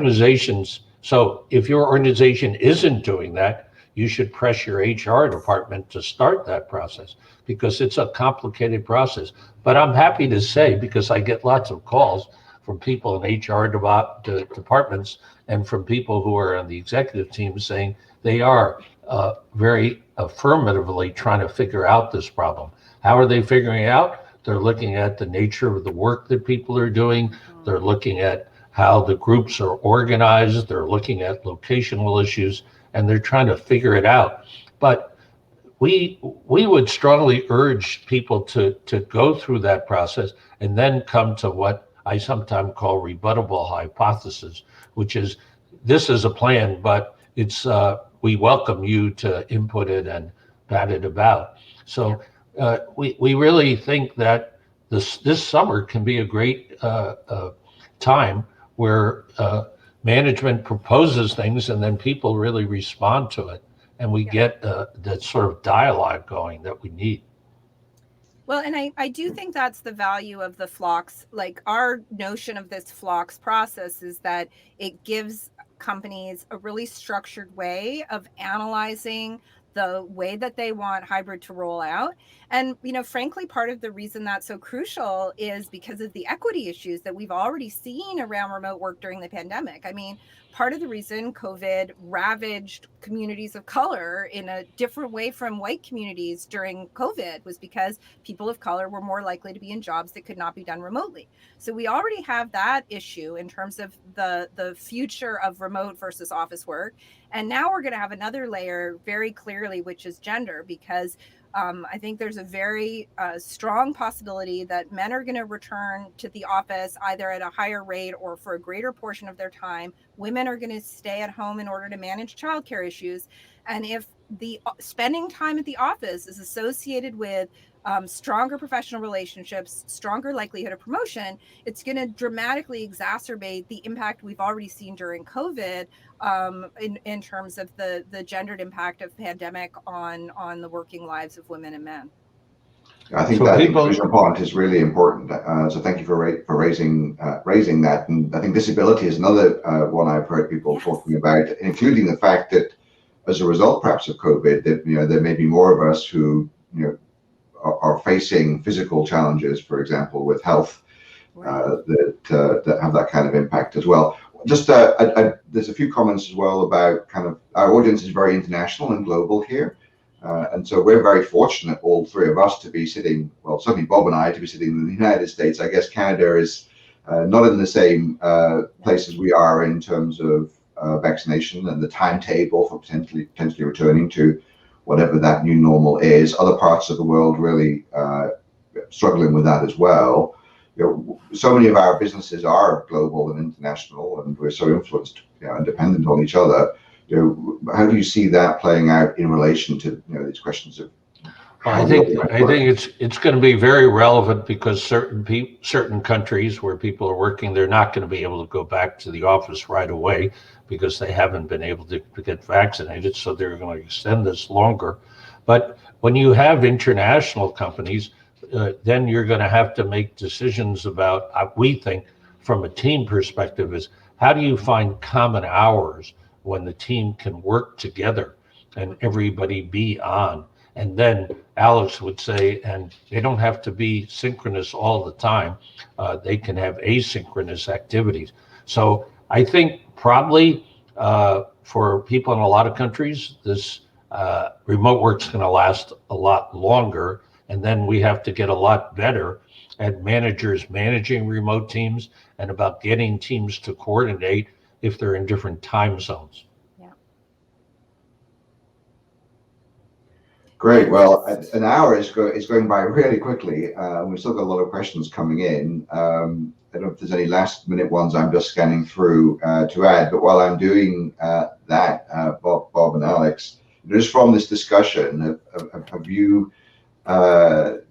organization isn't doing that, you should press your HR department to start that process, because it's a complicated process. But I'm happy to say, because I get lots of calls from people in HR departments and from people who are on the executive team saying they are very affirmatively trying to figure out this problem. How are they figuring it out? They're looking at the nature of the work that people are doing. They're looking at how the groups are organized. They're looking at locational issues, and they're trying to figure it out. But we would strongly urge people to go through that process and then come to what I sometimes call rebuttable hypothesis, which is, this is a plan, but it's we welcome you to input it and bat it about. So we really think that this summer can be a great time where management proposes things and then people really respond to it, and we get that sort of dialogue going that we need. Well, and I do think that's the value of the flocks. Like, our notion of this flocks process is that it gives companies a really structured way of analyzing the way that they want hybrid to roll out. And, frankly, part of the reason that's so crucial is because of the equity issues that we've already seen around remote work during the pandemic. Part of the reason COVID ravaged communities of color in a different way from white communities during COVID was because people of color were more likely to be in jobs that could not be done remotely. So we already have that issue in terms of the future of remote versus office work. And now we're going to have another layer very clearly, which is gender, because I think there's a very strong possibility that men are going to return to the office either at a higher rate or for a greater portion of their time. Women are going to stay at home in order to manage childcare issues. And if the spending time at the office is associated with stronger professional relationships, stronger likelihood of promotion, it's going to dramatically exacerbate the impact we've already seen during COVID in terms of the gendered impact of pandemic on the working lives of women and men. I think that inclusion point is really important. So thank you for raising that. And I think disability is another one I've heard people talking about, including the fact that as a result, perhaps of COVID, that there may be more of us who are facing physical challenges, for example, with health, that have that kind of impact as well. Just there's a few comments as well about kind of our audience is very international and global here. And so we're very fortunate, all three of us, to be sitting, well, certainly Bob and I, to be sitting in the United States. I guess Canada is not in the same place as we are in terms of vaccination and the timetable for potentially returning to whatever that new normal is. Other parts of the world really struggling with that as well. so many of our businesses are global and international, and we're so influenced, and dependent on each other. How do you see that playing out in relation to these questions of Well, how I we think organize I work? think it's going to be very relevant because certain countries where people are working, they're not going to be able to go back to the office right away because they haven't been able to get vaccinated, so they're going to extend this longer. But when you have international companies, then you're going to have to make decisions about, we think, from a team perspective, is how do you find common hours when the team can work together and everybody be on? And then Alex would say, and they don't have to be synchronous all the time. They can have asynchronous activities. So I think probably for people in a lot of countries, this remote work's going to last a lot longer. And then we have to get a lot better at managers managing remote teams and about getting teams to coordinate if they're in different time zones. Great. Well, an hour is going by really quickly. We've still got a lot of questions coming in. I don't know if there's any last minute ones I'm just scanning through to add. But while I'm doing that, Bob and Alex, just from this discussion, have you have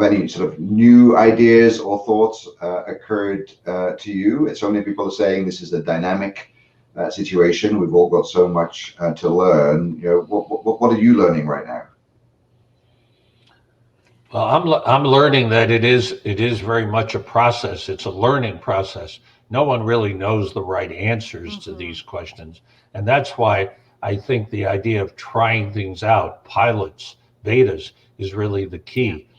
any sort of new ideas or thoughts occurred to you? So many people are saying this is a dynamic situation. We've all got so much to learn. What are you learning right now? Well, I'm learning that it is very much a process. It's a learning process. No one really knows the right answers to these questions, and that's why I think the idea of trying things out, pilots, betas, is really the key.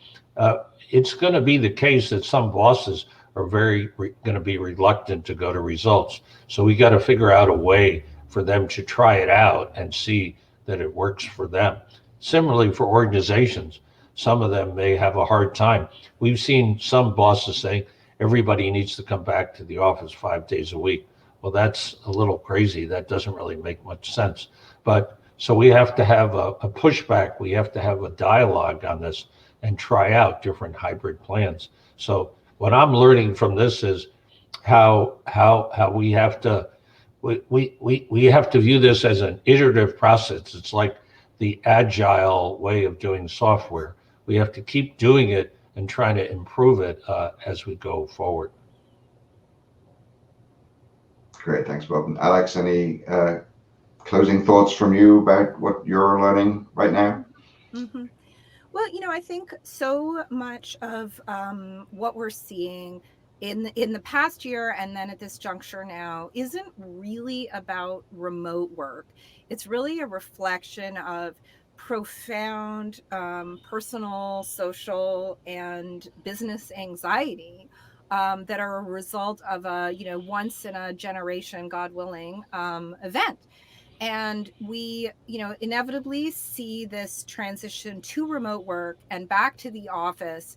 It's going to be the case that some bosses are going to be reluctant to go to results. So we got to figure out a way for them to try it out and see that it works for them. Similarly for organizations, some of them may have a hard time. We've seen some bosses say everybody needs to come back to the office 5 days a week. Well, that's a little crazy. That doesn't really make much sense. But so we have to have a pushback. We have to have a dialogue on this and try out different hybrid plans. So what I'm learning from this is how we have to view this as an iterative process. It's like the agile way of doing software. We have to keep doing it and trying to improve it as we go forward. Great, thanks, Bob. And Alex, any closing thoughts from you about what you're learning right now? Well, I think so much of what we're seeing in the past year and then at this juncture now isn't really about remote work. It's really a reflection of profound personal, social, and business anxiety that are a result of a once in a generation, God willing, event. And we, inevitably see this transition to remote work and back to the office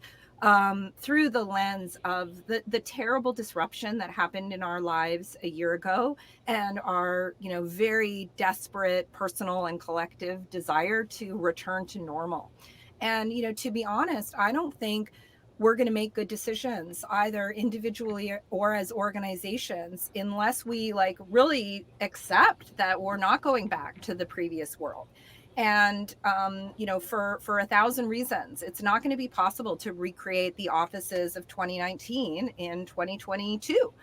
through the lens of the terrible disruption that happened in our lives a year ago and our, very desperate personal and collective desire to return to normal. And, to be honest, I don't think we're going to make good decisions either individually or as organizations unless we really accept that we're not going back to the previous world. And for 1,000 reasons, it's not going to be possible to recreate the offices of 2019 in 2022.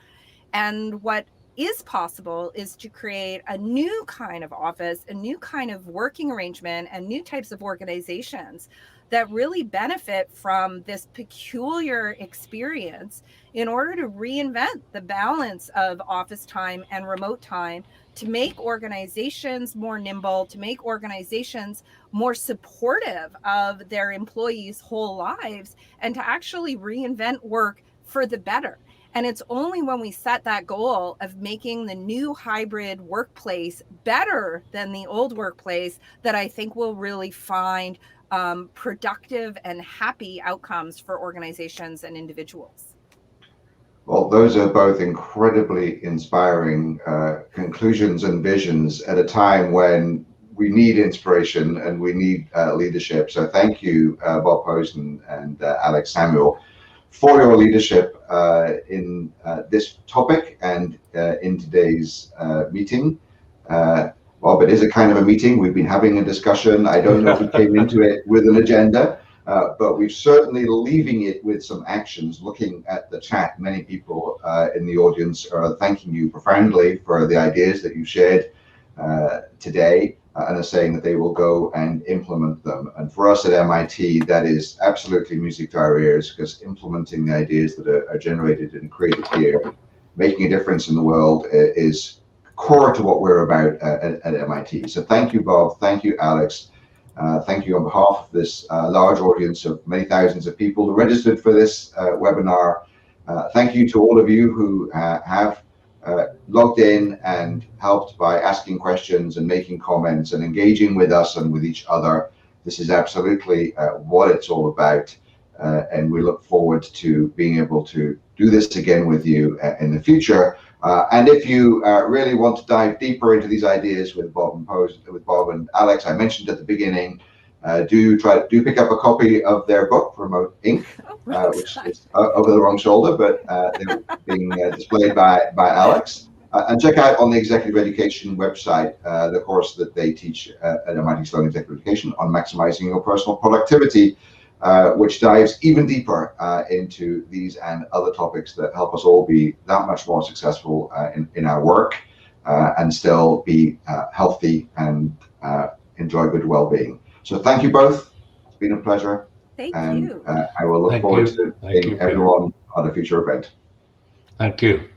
And what is possible is to create a new kind of office, a new kind of working arrangement, and new types of organizations that really benefit from this peculiar experience in order to reinvent the balance of office time and remote time to make organizations more nimble, to make organizations more supportive of their employees' whole lives, and to actually reinvent work for the better. And it's only when we set that goal of making the new hybrid workplace better than the old workplace that I think we'll really find productive and happy outcomes for organizations and individuals. Well, those are both incredibly inspiring conclusions and visions at a time when we need inspiration and we need leadership. So thank you, Bob Pozen and Alex Samuel, for your leadership in this topic and in today's meeting. Bob, it is a kind of a meeting. We've been having a discussion. I don't know if we came into it with an agenda, but we're certainly leaving it with some actions. Looking at the chat, many people in the audience are thanking you profoundly for the ideas that you shared today, and are saying that they will go and implement them. And for us at MIT, that is absolutely music to our ears, because implementing the ideas that are generated and created here, making a difference in the world, is core to what we're about at MIT. So thank you, Bob. Thank you, Alex. Thank you on behalf of this large audience of many thousands of people who registered for this webinar. Thank you to all of you who have logged in and helped by asking questions and making comments and engaging with us and with each other. This is absolutely what it's all about. And we look forward to being able to do this again with you in the future. And if you really want to dive deeper into these ideas with Bob and Alex, I mentioned at the beginning, do pick up a copy of their book, Remote Inc., which is over the wrong shoulder, but they're being displayed by Alex. And check out on the Executive Education website the course that they teach at MIT Sloan Executive Education on maximizing your personal productivity, which dives even deeper into these and other topics that help us all be that much more successful in our work and still be healthy and enjoy good well-being. So thank you both. It's been a pleasure. Thank and you. I will look forward to seeing everyone on a future event. Thank you.